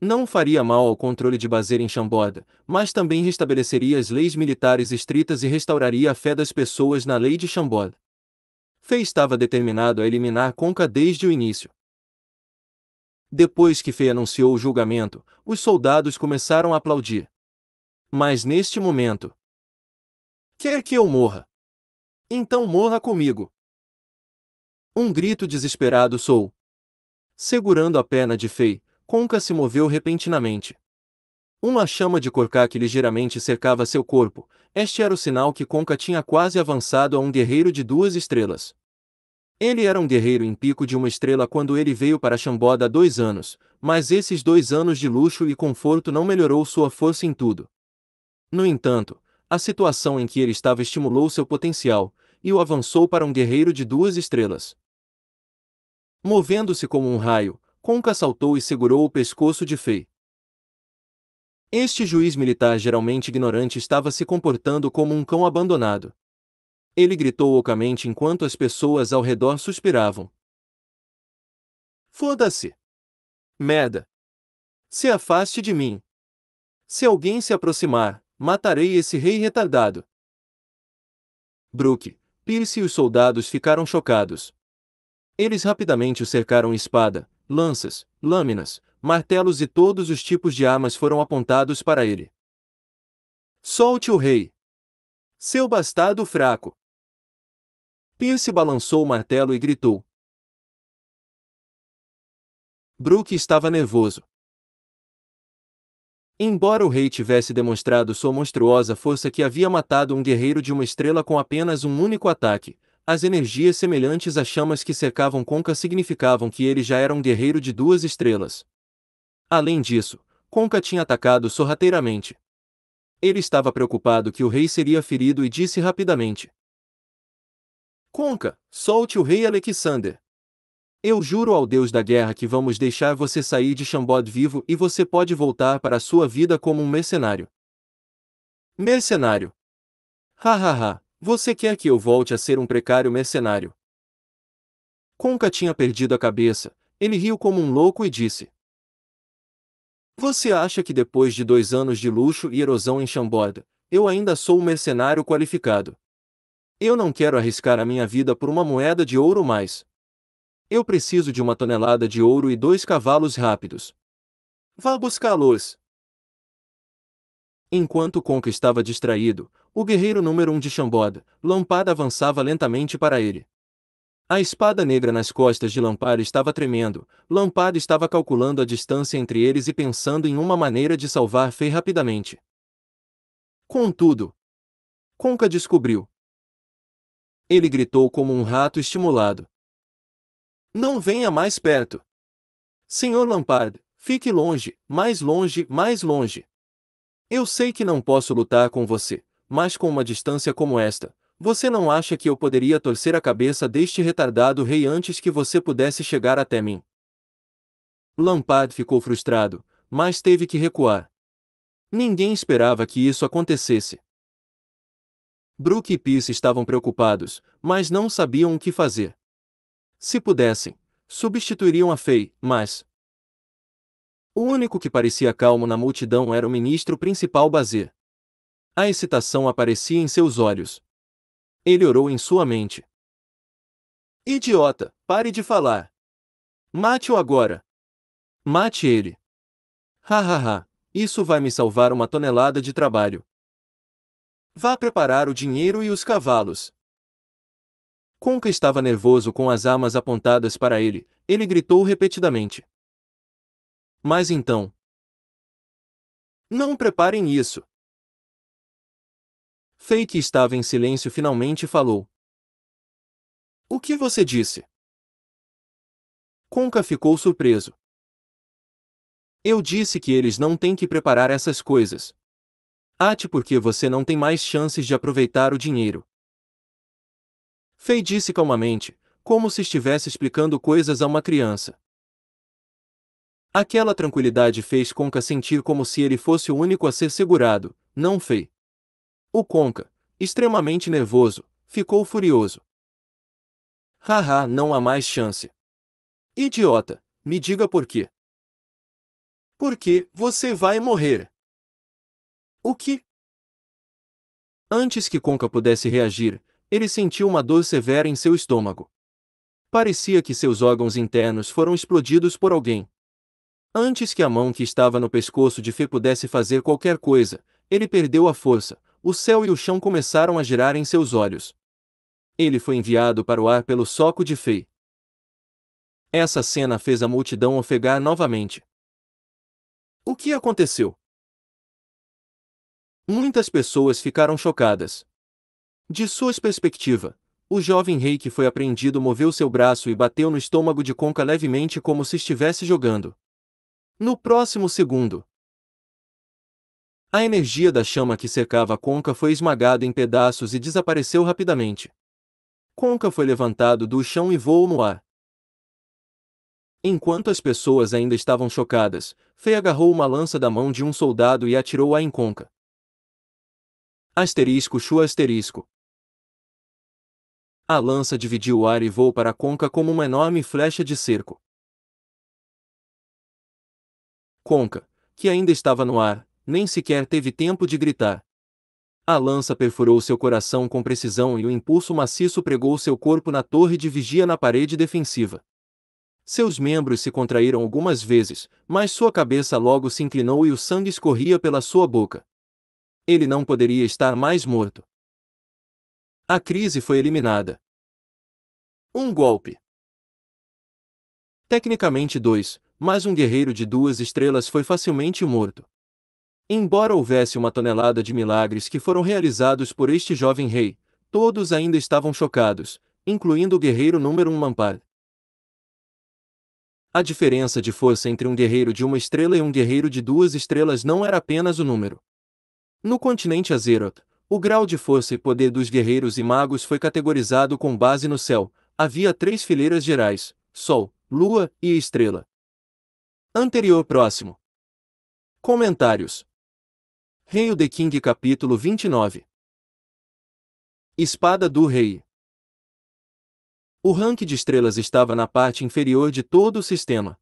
Não faria mal ao controle de Bazir em Chambord, mas também restabeleceria as leis militares estritas e restauraria a fé das pessoas na lei de Chambord. Fei estava determinado a eliminar Conca desde o início. Depois que Fei anunciou o julgamento, os soldados começaram a aplaudir. Mas neste momento... Quer que eu morra? Então morra comigo! Um grito desesperado soou. Segurando a perna de Fei, Conca se moveu repentinamente. Uma chama de Korkak ligeiramente cercava seu corpo, este era o sinal que Conca tinha quase avançado a um guerreiro de 2 estrelas. Ele era um guerreiro em pico de uma estrela quando ele veio para Chambord há 2 anos, mas esses 2 anos de luxo e conforto não melhorou sua força em tudo. No entanto, a situação em que ele estava estimulou seu potencial, e o avançou para um guerreiro de 2 estrelas. Movendo-se como um raio, Conca saltou e segurou o pescoço de Fei. Este juiz militar geralmente ignorante estava se comportando como um cão abandonado. Ele gritou ocamente enquanto as pessoas ao redor suspiravam. Foda-se! Merda! Se afaste de mim! Se alguém se aproximar, matarei esse rei retardado! Brook, Pierce e os soldados ficaram chocados. Eles rapidamente o cercaram. Espada, lanças, lâminas, martelos e todos os tipos de armas foram apontados para ele. Solte o rei! Seu bastardo fraco! Pierce balançou o martelo e gritou. Brook estava nervoso. Embora o rei tivesse demonstrado sua monstruosa força que havia matado um guerreiro de uma estrela com apenas um único ataque, as energias semelhantes às chamas que cercavam Conca significavam que ele já era um guerreiro de 2 estrelas. Além disso, Conca tinha atacado sorrateiramente. Ele estava preocupado que o rei seria ferido e disse rapidamente: Conca, solte o rei Alexander. Eu juro ao Deus da guerra que vamos deixar você sair de Chambord vivo e você pode voltar para a sua vida como um mercenário. Mercenário. Hahaha, você quer que eu volte a ser um precário mercenário? Conca tinha perdido a cabeça, ele riu como um louco e disse: Você acha que depois de 2 anos de luxo e erosão em Chambord, eu ainda sou um mercenário qualificado? Eu não quero arriscar a minha vida por uma moeda de ouro mais. Eu preciso de 1 tonelada de ouro e 2 cavalos rápidos. Vá buscá-los. Enquanto Conca estava distraído, o guerreiro número 1 de Chambord, Lampard, avançava lentamente para ele. A espada negra nas costas de Lampard estava tremendo. Lampard estava calculando a distância entre eles e pensando em uma maneira de salvar Fei rapidamente. Contudo, Conca descobriu. Ele gritou como um rato estimulado. Não venha mais perto. Senhor Lampard, fique longe, mais longe, mais longe. Eu sei que não posso lutar com você, mas com uma distância como esta, você não acha que eu poderia torcer a cabeça deste retardado rei antes que você pudesse chegar até mim? Lampard ficou frustrado, mas teve que recuar. Ninguém esperava que isso acontecesse. Brook e Pierce estavam preocupados, mas não sabiam o que fazer. Se pudessem, substituiriam a Fei, mas o único que parecia calmo na multidão era o ministro principal Bazir. A excitação aparecia em seus olhos. Ele orou em sua mente. Idiota, pare de falar. Mate-o agora. Mate ele. Hahaha, isso vai me salvar 1 tonelada de trabalho. Vá preparar o dinheiro e os cavalos. Conca estava nervoso com as armas apontadas para ele, ele gritou repetidamente. Mas então. Não preparem isso. Fei, que estava em silêncio, finalmente falou. O que você disse? Conca ficou surpreso. Eu disse que eles não têm que preparar essas coisas. Ate, porque você não tem mais chances de aproveitar o dinheiro. Fei disse calmamente, como se estivesse explicando coisas a uma criança. Aquela tranquilidade fez Conca sentir como se ele fosse o único a ser segurado, não Fei. O Conca, extremamente nervoso, ficou furioso. Haha, não há mais chance. Idiota, me diga por quê. Porque você vai morrer. O que? Antes que Conca pudesse reagir, ele sentiu uma dor severa em seu estômago. Parecia que seus órgãos internos foram explodidos por alguém. Antes que a mão que estava no pescoço de Fei pudesse fazer qualquer coisa, ele perdeu a força, o céu e o chão começaram a girar em seus olhos. Ele foi enviado para o ar pelo soco de Fei. Essa cena fez a multidão ofegar novamente. O que aconteceu? Muitas pessoas ficaram chocadas. De sua perspectiva, o jovem rei que foi apreendido moveu seu braço e bateu no estômago de Conca levemente como se estivesse jogando. No próximo segundo, a energia da chama que cercava Conca foi esmagada em pedaços e desapareceu rapidamente. Conca foi levantado do chão e voou no ar. Enquanto as pessoas ainda estavam chocadas, Fei agarrou uma lança da mão de um soldado e atirou-a em Conca. Asterisco Chu asterisco. A lança dividiu o ar e voou para Conca como uma enorme flecha de cerco. Conca, que ainda estava no ar, nem sequer teve tempo de gritar. A lança perfurou seu coração com precisão e o impulso maciço pregou seu corpo na torre de vigia na parede defensiva. Seus membros se contraíram algumas vezes, mas sua cabeça logo se inclinou e o sangue escorria pela sua boca. Ele não poderia estar mais morto. A crise foi eliminada. Um golpe. Tecnicamente dois, mas um guerreiro de 2 estrelas foi facilmente morto. Embora houvesse uma tonelada de milagres que foram realizados por este jovem rei, todos ainda estavam chocados, incluindo o guerreiro número 1 Mampar. A diferença de força entre um guerreiro de 1 estrela e um guerreiro de 2 estrelas não era apenas o número. No continente Azeroth, o grau de força e poder dos guerreiros e magos foi categorizado com base no céu. Havia 3 fileiras gerais: Sol, Lua e Estrela. Anterior próximo. Comentários. Hail the King capítulo 29. Espada do Rei. O rank de estrelas estava na parte inferior de todo o sistema.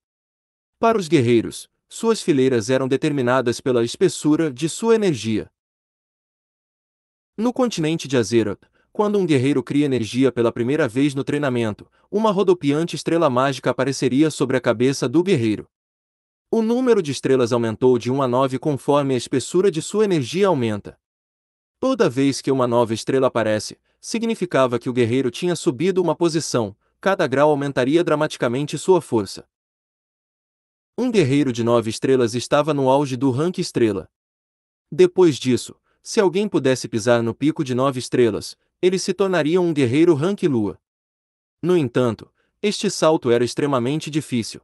Para os guerreiros, suas fileiras eram determinadas pela espessura de sua energia. No continente de Azeroth, quando um guerreiro cria energia pela primeira vez no treinamento, uma rodopiante estrela mágica apareceria sobre a cabeça do guerreiro. O número de estrelas aumentou de 1 a 9 conforme a espessura de sua energia aumenta. Toda vez que uma nova estrela aparece, significava que o guerreiro tinha subido uma posição, cada grau aumentaria dramaticamente sua força. Um guerreiro de 9 estrelas estava no auge do rank estrela. Depois disso, se alguém pudesse pisar no pico de 9 estrelas, ele se tornaria um guerreiro rank lua. No entanto, este salto era extremamente difícil.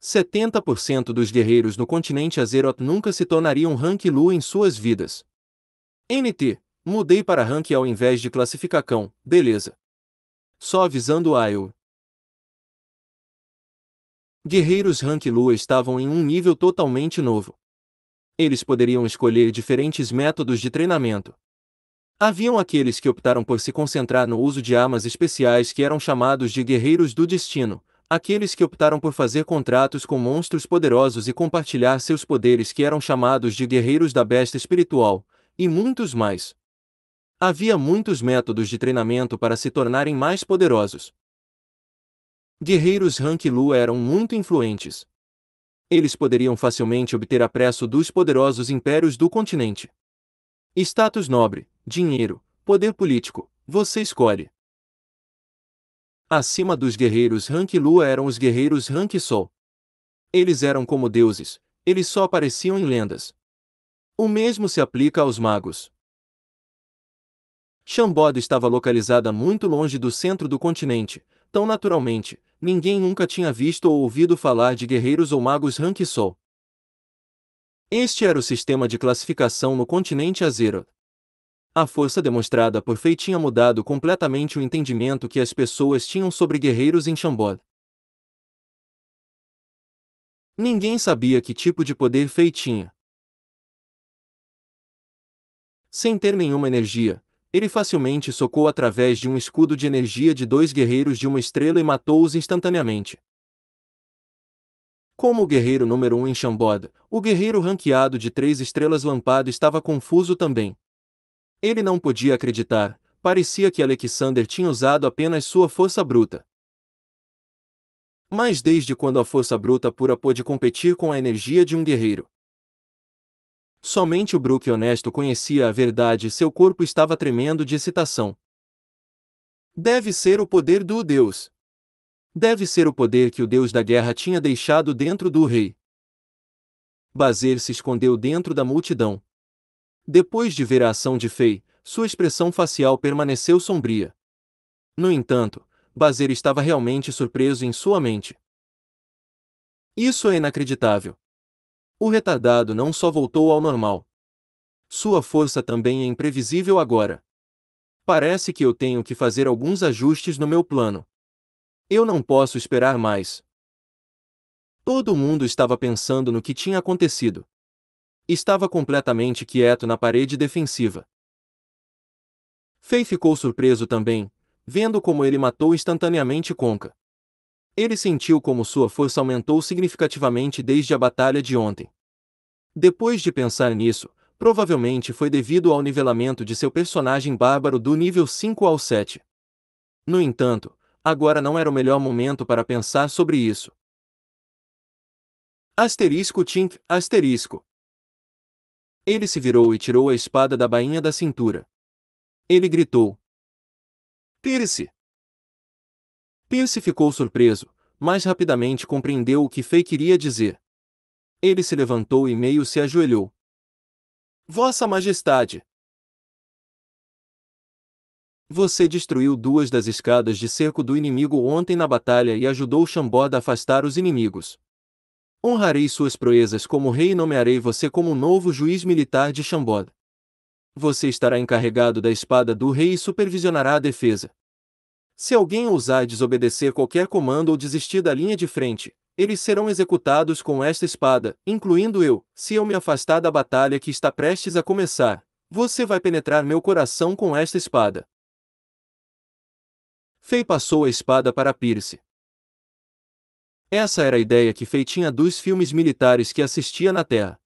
70% dos guerreiros no continente Azeroth nunca se tornariam rank lua em suas vidas. NT, mudei para rank ao invés de classificação, beleza. Só avisando a eu. Guerreiros rank lua estavam em um nível totalmente novo. Eles poderiam escolher diferentes métodos de treinamento. Haviam aqueles que optaram por se concentrar no uso de armas especiais que eram chamados de Guerreiros do Destino, aqueles que optaram por fazer contratos com monstros poderosos e compartilhar seus poderes que eram chamados de Guerreiros da Besta Espiritual, e muitos mais. Havia muitos métodos de treinamento para se tornarem mais poderosos. Guerreiros rank lua eram muito influentes. Eles poderiam facilmente obter apreço dos poderosos impérios do continente. Status nobre, dinheiro, poder político, você escolhe. Acima dos guerreiros rank lua eram os guerreiros rank sol. Eles eram como deuses, eles só apareciam em lendas. O mesmo se aplica aos magos. Shambod estava localizada muito longe do centro do continente, tão naturalmente, ninguém nunca tinha visto ou ouvido falar de guerreiros ou magos rank sol. Este era o sistema de classificação no continente Azeroth. A força demonstrada por Fei tinha mudado completamente o entendimento que as pessoas tinham sobre guerreiros em Shambod. Ninguém sabia que tipo de poder Fei tinha. Sem ter nenhuma energia, ele facilmente socou através de um escudo de energia de 2 guerreiros de 1 estrela e matou-os instantaneamente. Como o guerreiro número 1 em Shambod, o guerreiro ranqueado de 3 estrelas Lampado estava confuso também. Ele não podia acreditar, parecia que Alexander tinha usado apenas sua força bruta. Mas desde quando a força bruta pura pôde competir com a energia de um guerreiro? Somente o Brook honesto conhecia a verdade e seu corpo estava tremendo de excitação. Deve ser o poder do Deus. Deve ser o poder que o Deus da guerra tinha deixado dentro do rei. Bazer se escondeu dentro da multidão. Depois de ver a ação de Fei, sua expressão facial permaneceu sombria. No entanto, Bazer estava realmente surpreso em sua mente. Isso é inacreditável. O retardado não só voltou ao normal. Sua força também é imprevisível agora. Parece que eu tenho que fazer alguns ajustes no meu plano. Eu não posso esperar mais. Todo mundo estava pensando no que tinha acontecido. Estava completamente quieto na parede defensiva. Fei ficou surpreso também, vendo como ele matou instantaneamente Conca. Ele sentiu como sua força aumentou significativamente desde a batalha de ontem. Depois de pensar nisso, provavelmente foi devido ao nivelamento de seu personagem bárbaro do nível 5 ao 7. No entanto, agora não era o melhor momento para pensar sobre isso. Asterisco Tink, asterisco. Ele se virou e tirou a espada da bainha da cintura. Ele gritou: Tire-se! Pierce ficou surpreso, mas rapidamente compreendeu o que Fei queria dizer. Ele se levantou e meio se ajoelhou. Vossa Majestade! Você destruiu duas das escadas de cerco do inimigo ontem na batalha e ajudou Chambord a afastar os inimigos. Honrarei suas proezas como rei e nomearei você como novo juiz militar de Chambord. Você estará encarregado da espada do rei e supervisionará a defesa. Se alguém ousar desobedecer qualquer comando ou desistir da linha de frente, eles serão executados com esta espada, incluindo eu. Se eu me afastar da batalha que está prestes a começar, você vai penetrar meu coração com esta espada. Fei passou a espada para Pierce. Essa era a ideia que Fei tinha dos filmes militares que assistia na Terra.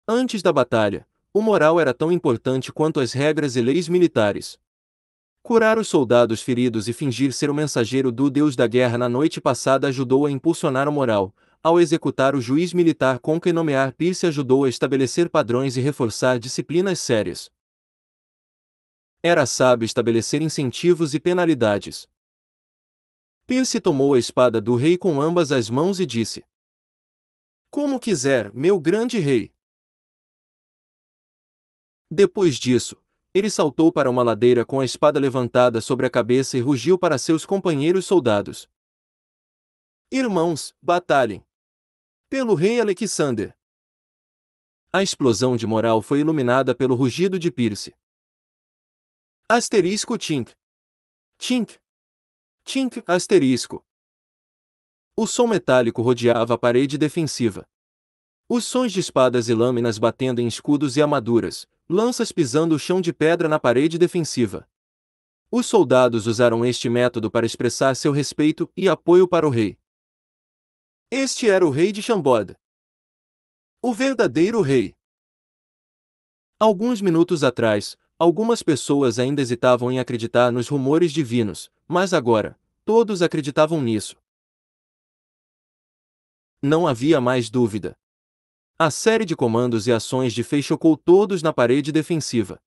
Antes da batalha, o moral era tão importante quanto as regras e leis militares. Curar os soldados feridos e fingir ser o mensageiro do deus da guerra na noite passada ajudou a impulsionar o moral. Ao executar o juiz militar Conca e nomear Pierce ajudou a estabelecer padrões e reforçar disciplinas sérias. Era sábio estabelecer incentivos e penalidades. Pierce tomou a espada do rei com ambas as mãos e disse: Como quiser, meu grande rei. Depois disso, ele saltou para uma ladeira com a espada levantada sobre a cabeça e rugiu para seus companheiros soldados. Irmãos, batalhem! Pelo rei Alexander! A explosão de moral foi iluminada pelo rugido de Pierce. Asterisco tink. Tink. Tink, asterisco. O som metálico rodeava a parede defensiva. Os sons de espadas e lâminas batendo em escudos e armaduras, lanças pisando o chão de pedra na parede defensiva. Os soldados usaram este método para expressar seu respeito e apoio para o rei. Este era o rei de Chambord. O verdadeiro rei. Alguns minutos atrás, algumas pessoas ainda hesitavam em acreditar nos rumores divinos, mas agora, todos acreditavam nisso. Não havia mais dúvida. A série de comandos e ações de Fei chocou todos na parede defensiva.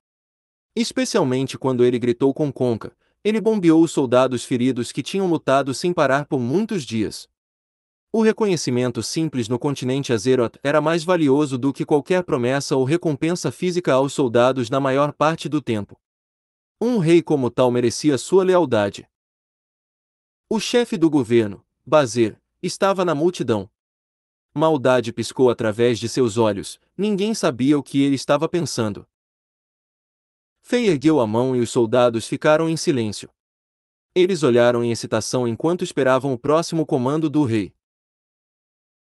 Especialmente quando ele gritou com Conca, ele bombeou os soldados feridos que tinham lutado sem parar por muitos dias. O reconhecimento simples no continente Azeroth era mais valioso do que qualquer promessa ou recompensa física aos soldados na maior parte do tempo. Um rei como tal merecia sua lealdade. O chefe do governo, Bazer, estava na multidão. Maldade piscou através de seus olhos, ninguém sabia o que ele estava pensando. Fei ergueu a mão e os soldados ficaram em silêncio. Eles olharam em excitação enquanto esperavam o próximo comando do rei.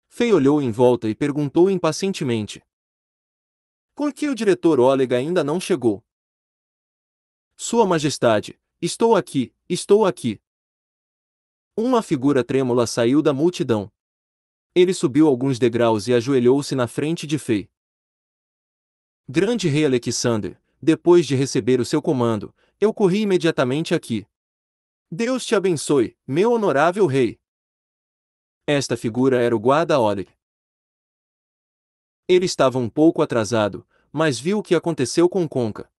Fei olhou em volta e perguntou impacientemente: Por que o diretor Oleg ainda não chegou? Sua Majestade, estou aqui, estou aqui. Uma figura trêmula saiu da multidão. Ele subiu alguns degraus e ajoelhou-se na frente de Fei. Grande rei Alexander, depois de receber o seu comando, eu corri imediatamente aqui. Deus te abençoe, meu honorável rei. Esta figura era o guarda Oleg. Ele estava um pouco atrasado, mas viu o que aconteceu com Conca.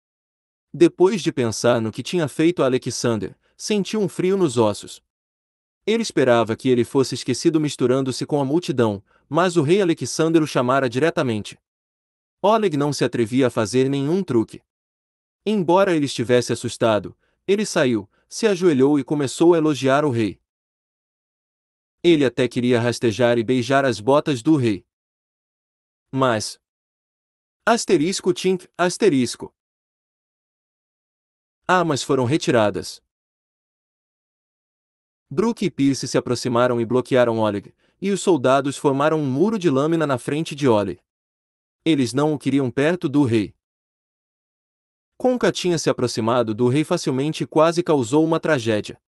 Depois de pensar no que tinha feito a Alexander, sentiu um frio nos ossos. Ele esperava que ele fosse esquecido misturando-se com a multidão, mas o rei Alexander o chamara diretamente. Oleg não se atrevia a fazer nenhum truque. Embora ele estivesse assustado, ele saiu, se ajoelhou e começou a elogiar o rei. Ele até queria rastejar e beijar as botas do rei. Mas... Asterisco tink, asterisco. Armas foram retiradas. Brook e Pierce se aproximaram e bloquearam Oleg, e os soldados formaram um muro de lâmina na frente de Oleg. Eles não o queriam perto do rei. Conca tinha se aproximado do rei facilmente e quase causou uma tragédia.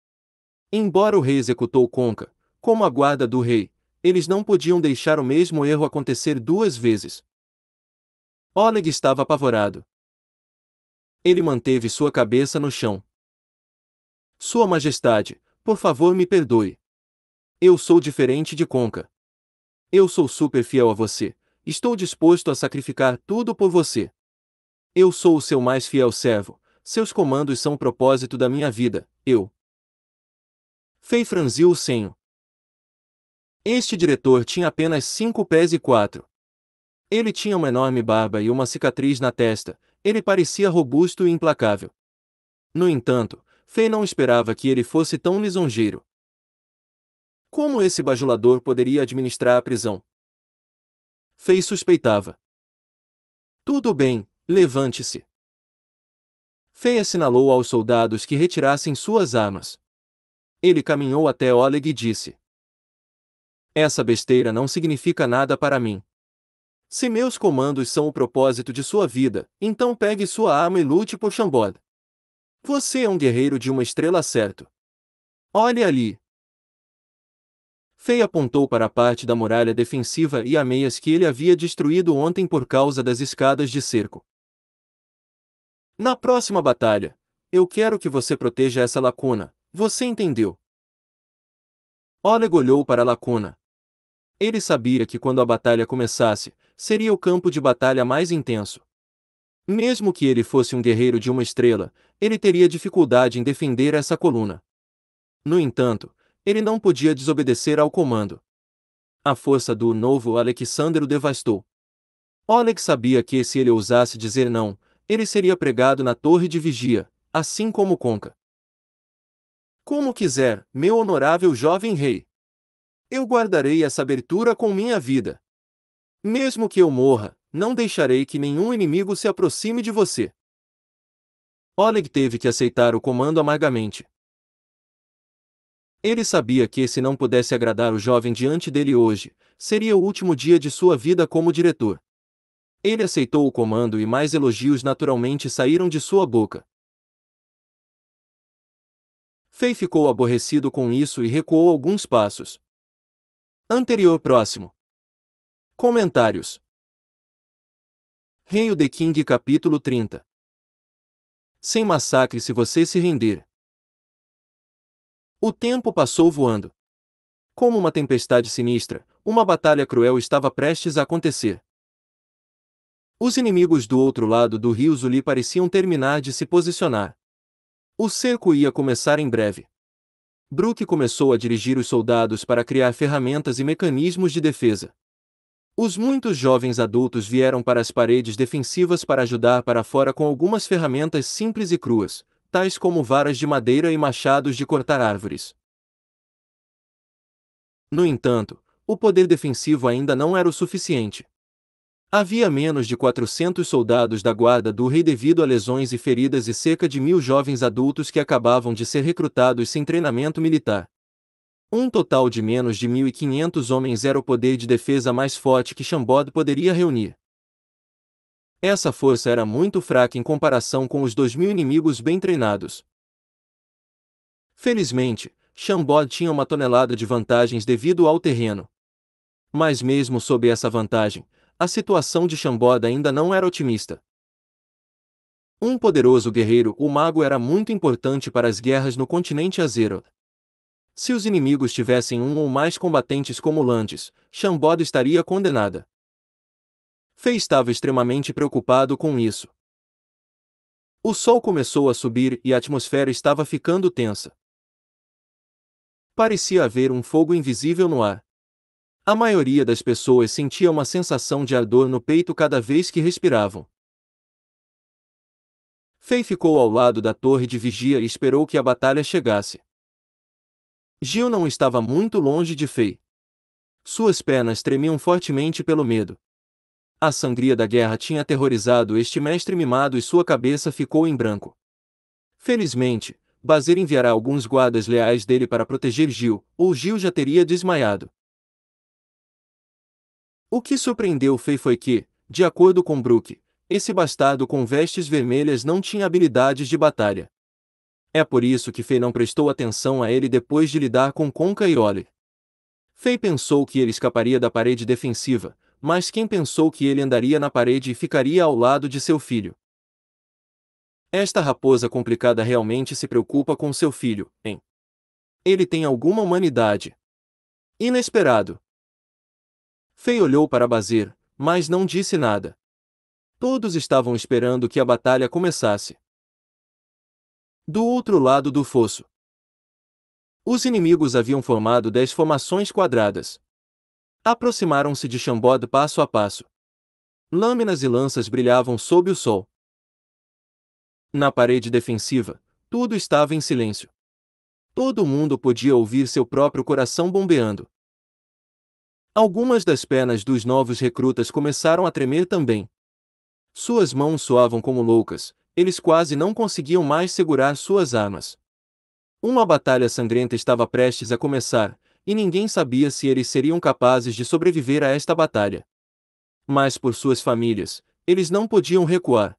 Embora o rei executou Conca, como a guarda do rei, eles não podiam deixar o mesmo erro acontecer duas vezes. Oleg estava apavorado. Ele manteve sua cabeça no chão. Sua Majestade, por favor me perdoe. Eu sou diferente de Conca. Eu sou super fiel a você, estou disposto a sacrificar tudo por você. Eu sou o seu mais fiel servo, seus comandos são o propósito da minha vida, eu. Fei franziu o senho. Este diretor tinha apenas 5 pés e 4. Ele tinha uma enorme barba e uma cicatriz na testa, ele parecia robusto e implacável. No entanto, Fei não esperava que ele fosse tão lisonjeiro. Como esse bajulador poderia administrar a prisão? Fei suspeitava. Tudo bem, levante-se. Fei assinalou aos soldados que retirassem suas armas. Ele caminhou até Oleg e disse: Essa besteira não significa nada para mim. Se meus comandos são o propósito de sua vida, então pegue sua arma e lute por Chambord. Você é um guerreiro de uma estrela certo. Olhe ali. Fei apontou para a parte da muralha defensiva e ameias que ele havia destruído ontem por causa das escadas de cerco. Na próxima batalha, eu quero que você proteja essa lacuna, você entendeu? Oleg olhou para a lacuna. Ele sabia que quando a batalha começasse, seria o campo de batalha mais intenso. Mesmo que ele fosse um guerreiro de uma estrela, ele teria dificuldade em defender essa coluna. No entanto, ele não podia desobedecer ao comando. A força do novo Alexander o devastou. Oleg sabia que se ele ousasse dizer não, ele seria pregado na torre de vigia, assim como Conca. Como quiser, meu honorável jovem rei. Eu guardarei essa abertura com minha vida. Mesmo que eu morra, não deixarei que nenhum inimigo se aproxime de você. Oleg teve que aceitar o comando amargamente. Ele sabia que se não pudesse agradar o jovem diante dele hoje, seria o último dia de sua vida como diretor. Ele aceitou o comando e mais elogios naturalmente saíram de sua boca. Fei ficou aborrecido com isso e recuou alguns passos. Anterior próximo. Comentários. Rei The King capítulo 30. Sem massacre se você se render. O tempo passou voando. Como uma tempestade sinistra, uma batalha cruel estava prestes a acontecer. Os inimigos do outro lado do rio Zuli pareciam terminar de se posicionar. O cerco ia começar em breve. Brook começou a dirigir os soldados para criar ferramentas e mecanismos de defesa. Os muitos jovens adultos vieram para as paredes defensivas para ajudar para fora com algumas ferramentas simples e cruas, tais como varas de madeira e machados de cortar árvores. No entanto, o poder defensivo ainda não era o suficiente. Havia menos de 400 soldados da guarda do rei devido a lesões e feridas e cerca de 1000 jovens adultos que acabavam de ser recrutados sem treinamento militar. Um total de menos de 1.500 homens era o poder de defesa mais forte que Chambord poderia reunir. Essa força era muito fraca em comparação com os 2.000 inimigos bem treinados. Felizmente, Chambord tinha uma tonelada de vantagens devido ao terreno. Mas mesmo sob essa vantagem, a situação de Chambord ainda não era otimista. Um poderoso guerreiro, o mago, era muito importante para as guerras no continente Azeroth. Se os inimigos tivessem um ou mais combatentes como Landes, Chambord estaria condenada. Fei estava extremamente preocupado com isso. O sol começou a subir e a atmosfera estava ficando tensa. Parecia haver um fogo invisível no ar. A maioria das pessoas sentia uma sensação de ardor no peito cada vez que respiravam. Fei ficou ao lado da torre de vigia e esperou que a batalha chegasse. Gil não estava muito longe de Fei. Suas pernas tremiam fortemente pelo medo. A sangria da guerra tinha aterrorizado este mestre mimado e sua cabeça ficou em branco. Felizmente, Bazir enviará alguns guardas leais dele para proteger Gil, ou Gil já teria desmaiado. O que surpreendeu Fei foi que, de acordo com Brook, esse bastardo com vestes vermelhas não tinha habilidades de batalha. É por isso que Fei não prestou atenção a ele depois de lidar com Conca e Ole. Fei pensou que ele escaparia da parede defensiva, mas quem pensou que ele andaria na parede e ficaria ao lado de seu filho? Esta raposa complicada realmente se preocupa com seu filho, hein? Ele tem alguma humanidade. Inesperado. Fei olhou para Bazir, mas não disse nada. Todos estavam esperando que a batalha começasse. Do outro lado do fosso. Os inimigos haviam formado 10 formações quadradas. Aproximaram-se de Chambord passo a passo. Lâminas e lanças brilhavam sob o sol. Na parede defensiva, tudo estava em silêncio. Todo mundo podia ouvir seu próprio coração bombeando. Algumas das pernas dos novos recrutas começaram a tremer também. Suas mãos suavam como loucas, eles quase não conseguiam mais segurar suas armas. Uma batalha sangrenta estava prestes a começar, e ninguém sabia se eles seriam capazes de sobreviver a esta batalha. Mas por suas famílias, eles não podiam recuar.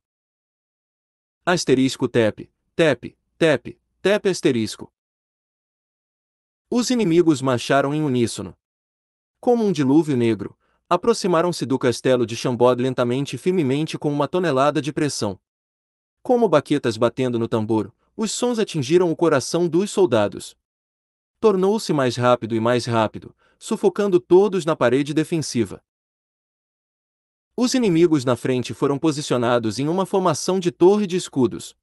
Asterisco tep, tep, tep, tep asterisco. Os inimigos marcharam em uníssono. Como um dilúvio negro, aproximaram-se do castelo de Chambord lentamente e firmemente com uma tonelada de pressão. Como baquetas batendo no tambor, os sons atingiram o coração dos soldados. Tornou-se mais rápido, sufocando todos na parede defensiva. Os inimigos na frente foram posicionados em uma formação de torre de escudos.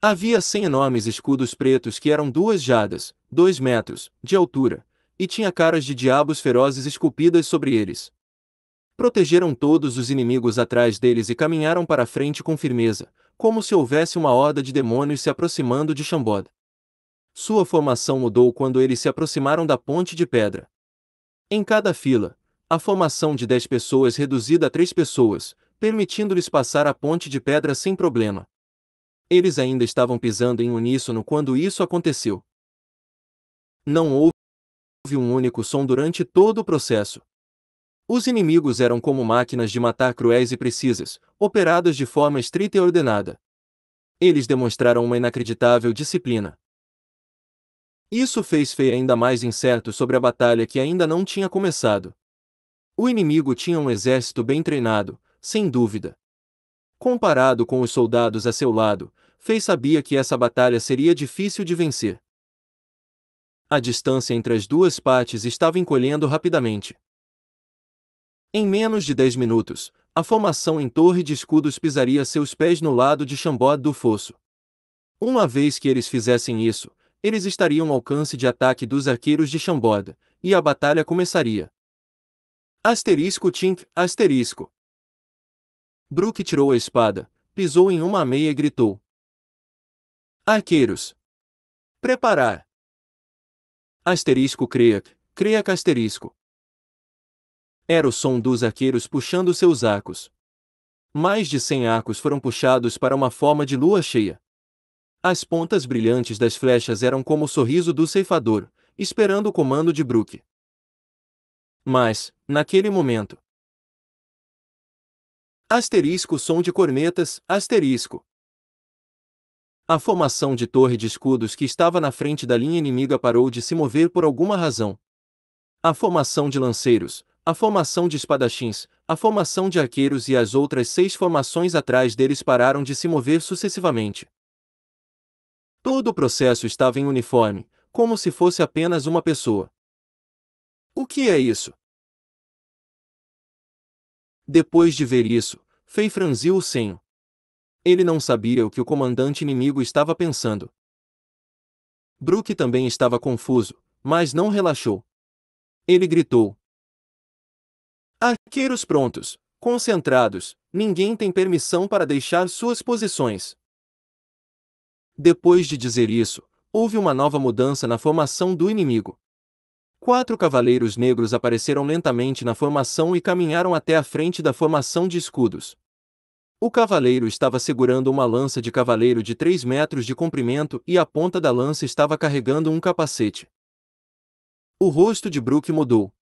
Havia 100 enormes escudos pretos que eram 2 jardas, 2 metros, de altura, e tinha caras de diabos ferozes esculpidas sobre eles. Protegeram todos os inimigos atrás deles e caminharam para a frente com firmeza, como se houvesse uma horda de demônios se aproximando de Chambord. Sua formação mudou quando eles se aproximaram da ponte de pedra. Em cada fila, a formação de 10 pessoas reduzida a 3 pessoas, permitindo-lhes passar a ponte de pedra sem problema. Eles ainda estavam pisando em uníssono quando isso aconteceu. Não houve um único som durante todo o processo. Os inimigos eram como máquinas de matar cruéis e precisas, operadas de forma estrita e ordenada. Eles demonstraram uma inacreditável disciplina. Isso fez Fei ainda mais incerto sobre a batalha que ainda não tinha começado. O inimigo tinha um exército bem treinado, sem dúvida. Comparado com os soldados a seu lado, Fei sabia que essa batalha seria difícil de vencer. A distância entre as duas partes estava encolhendo rapidamente. Em menos de 10 minutos, a formação em torre de escudos pisaria seus pés no lado de Chambord do fosso. Uma vez que eles fizessem isso, eles estariam ao alcance de ataque dos arqueiros de Chambord, e a batalha começaria. Asterisco tink, asterisco. Brook tirou a espada, pisou em uma ameia e gritou: Arqueiros! Preparar! Asterisco creac, creac asterisco. Era o som dos arqueiros puxando seus arcos. Mais de 100 arcos foram puxados para uma forma de lua cheia. As pontas brilhantes das flechas eram como o sorriso do ceifador, esperando o comando de Brook. Mas, naquele momento... Asterisco som de cornetas, asterisco. A formação de torre de escudos que estava na frente da linha inimiga parou de se mover por alguma razão. A formação de lanceiros, a formação de espadachins, a formação de arqueiros e as outras 6 formações atrás deles pararam de se mover sucessivamente. Todo o processo estava em uniforme, como se fosse apenas uma pessoa. O que é isso? Depois de ver isso, Fei franziu o senho. Ele não sabia o que o comandante inimigo estava pensando. Brook também estava confuso, mas não relaxou. Ele gritou: Arqueiros prontos, concentrados, ninguém tem permissão para deixar suas posições. Depois de dizer isso, houve uma nova mudança na formação do inimigo. 4 cavaleiros negros apareceram lentamente na formação e caminharam até a frente da formação de escudos. O cavaleiro estava segurando uma lança de cavaleiro de 3 metros de comprimento e a ponta da lança estava carregando um capacete. O rosto de Brook mudou.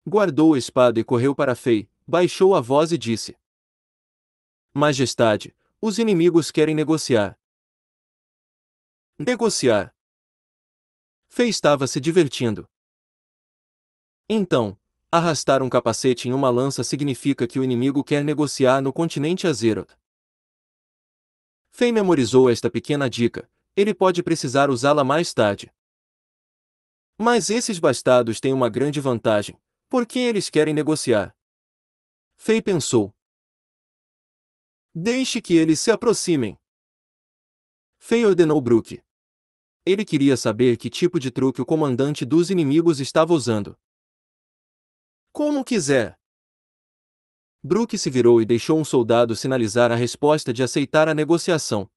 Guardou a espada e correu para Fei, baixou a voz e disse: Majestade, os inimigos querem negociar. Negociar. Fei estava se divertindo. Então, arrastar um capacete em uma lança significa que o inimigo quer negociar no continente Azeroth. Fei memorizou esta pequena dica, ele pode precisar usá-la mais tarde. Mas esses bastardos têm uma grande vantagem, por que eles querem negociar? Fei pensou. Deixe que eles se aproximem. Fei ordenou Brook. Ele queria saber que tipo de truque o comandante dos inimigos estava usando. Como quiser. Brook se virou e deixou um soldado sinalizar a resposta de aceitar a negociação.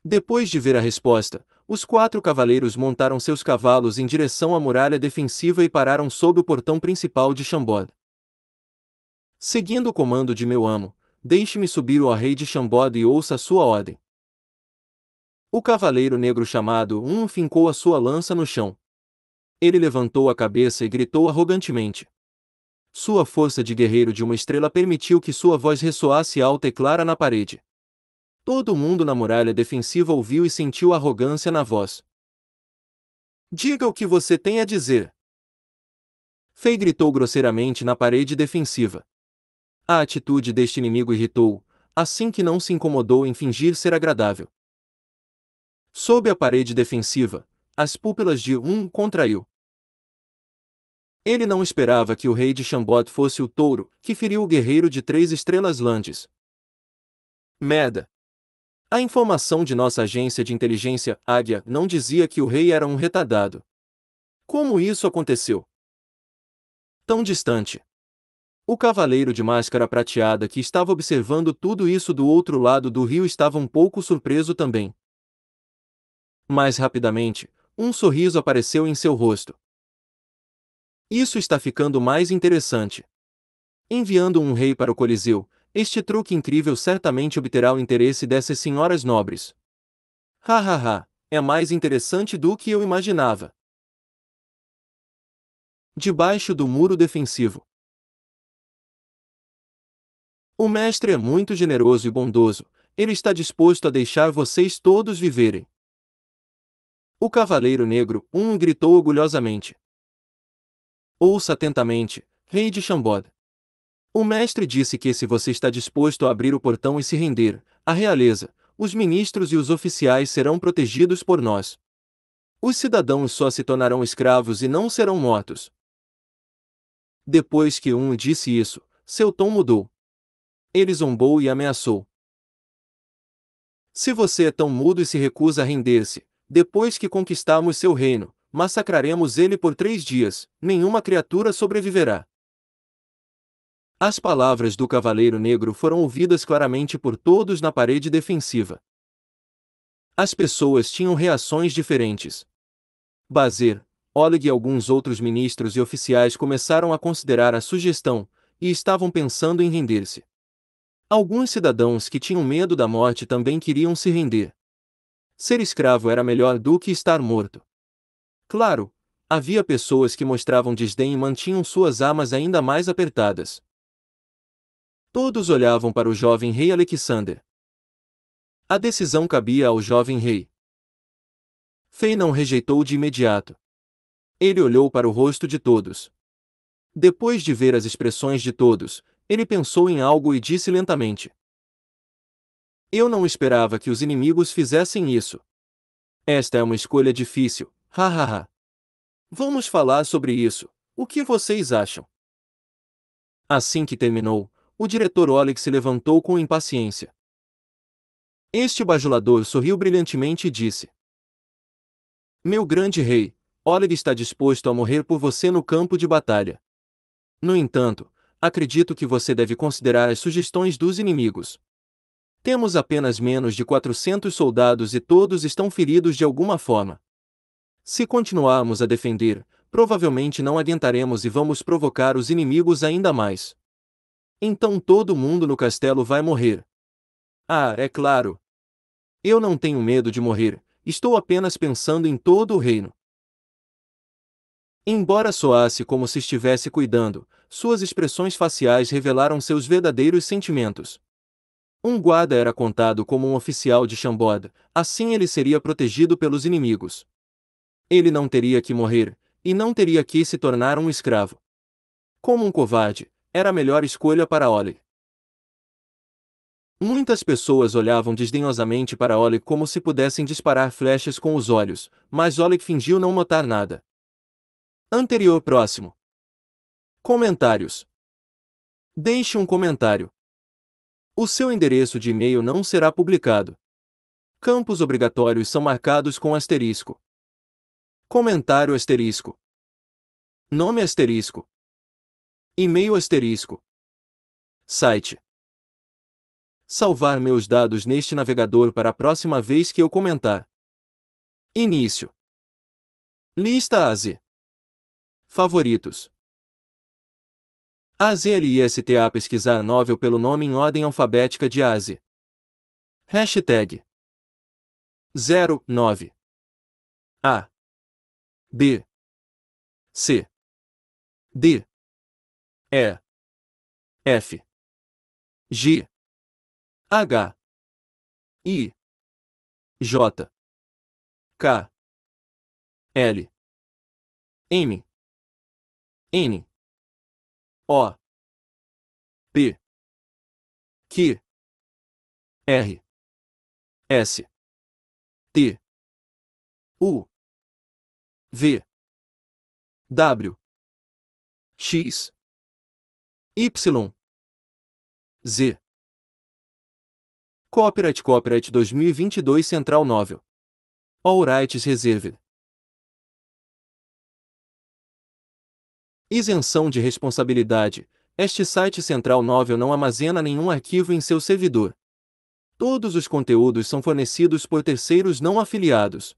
Depois de ver a resposta, os 4 cavaleiros montaram seus cavalos em direção à muralha defensiva e pararam sob o portão principal de Chambord. Seguindo o comando de meu amo, deixe-me subir ao rei de Chambord e ouça a sua ordem. O cavaleiro negro chamado fincou a sua lança no chão. Ele levantou a cabeça e gritou arrogantemente. Sua força de guerreiro de uma estrela permitiu que sua voz ressoasse alta e clara na parede. Todo mundo na muralha defensiva ouviu e sentiu arrogância na voz. Diga o que você tem a dizer. Fei gritou grosseiramente na parede defensiva. A atitude deste inimigo irritou-o, assim que não se incomodou em fingir ser agradável. Sob a parede defensiva, as púpilas de contraiu. Ele não esperava que o rei de Chambord fosse o touro, que feriu o guerreiro de 3 estrelas Landes. Merda! A informação de nossa agência de inteligência, Águia, não dizia que o rei era um retardado. Como isso aconteceu? Tão distante. O cavaleiro de máscara prateada que estava observando tudo isso do outro lado do rio estava um pouco surpreso também. Mais rapidamente, um sorriso apareceu em seu rosto. Isso está ficando mais interessante. Enviando um rei para o Coliseu, este truque incrível certamente obterá o interesse dessas senhoras nobres. Hahaha, é mais interessante do que eu imaginava. Debaixo do muro defensivo. O mestre é muito generoso e bondoso, ele está disposto a deixar vocês todos viverem. O cavaleiro negro, gritou orgulhosamente. Ouça atentamente, rei de Chambord. O mestre disse que se você está disposto a abrir o portão e se render, a realeza, os ministros e os oficiais serão protegidos por nós. Os cidadãos só se tornarão escravos e não serão mortos. Depois que disse isso, seu tom mudou. Ele zombou e ameaçou. Se você é tão mudo e se recusa a render-se, depois que conquistarmos seu reino, massacraremos ele por 3 dias, nenhuma criatura sobreviverá. As palavras do Cavaleiro Negro foram ouvidas claramente por todos na parede defensiva. As pessoas tinham reações diferentes. Bazer, Oleg e alguns outros ministros e oficiais começaram a considerar a sugestão, e estavam pensando em render-se. Alguns cidadãos que tinham medo da morte também queriam se render. Ser escravo era melhor do que estar morto. Claro, havia pessoas que mostravam desdém e mantinham suas armas ainda mais apertadas. Todos olhavam para o jovem rei Alexander. A decisão cabia ao jovem rei. Fei não rejeitou de imediato. Ele olhou para o rosto de todos. Depois de ver as expressões de todos, ele pensou em algo e disse lentamente: Eu não esperava que os inimigos fizessem isso. Esta é uma escolha difícil, hahaha. Vamos falar sobre isso, o que vocês acham? Assim que terminou, o diretor Oleg se levantou com impaciência. Este bajulador sorriu brilhantemente e disse: Meu grande rei, Oleg está disposto a morrer por você no campo de batalha. No entanto, acredito que você deve considerar as sugestões dos inimigos. Temos apenas menos de 400 soldados e todos estão feridos de alguma forma. Se continuarmos a defender, provavelmente não adiantaremos e vamos provocar os inimigos ainda mais. Então todo mundo no castelo vai morrer. Ah, é claro. Eu não tenho medo de morrer, estou apenas pensando em todo o reino. Embora soasse como se estivesse cuidando, suas expressões faciais revelaram seus verdadeiros sentimentos. Um guarda era contado como um oficial de Chambord, assim ele seria protegido pelos inimigos. Ele não teria que morrer, e não teria que se tornar um escravo. Como um covarde, era a melhor escolha para Oleg. Muitas pessoas olhavam desdenhosamente para Oleg como se pudessem disparar flechas com os olhos, mas Oleg fingiu não notar nada. Anterior próximo. Comentários. Deixe um comentário. O seu endereço de e-mail não será publicado. Campos obrigatórios são marcados com asterisco. Comentário asterisco. Nome asterisco. E-mail asterisco. Site. Salvar meus dados neste navegador para a próxima vez que eu comentar. Início. Lista AZ. Favoritos. AZLISTA pesquisar novel pelo nome em ordem alfabética de AZ. Hashtag 09 A B C D E F G H I J K L M N O P Q R S T U V W X Y Z. Copyright 2022 Central Novel. All rights reserved. Isenção de responsabilidade. Este site Central Novel não armazena nenhum arquivo em seu servidor. Todos os conteúdos são fornecidos por terceiros não afiliados.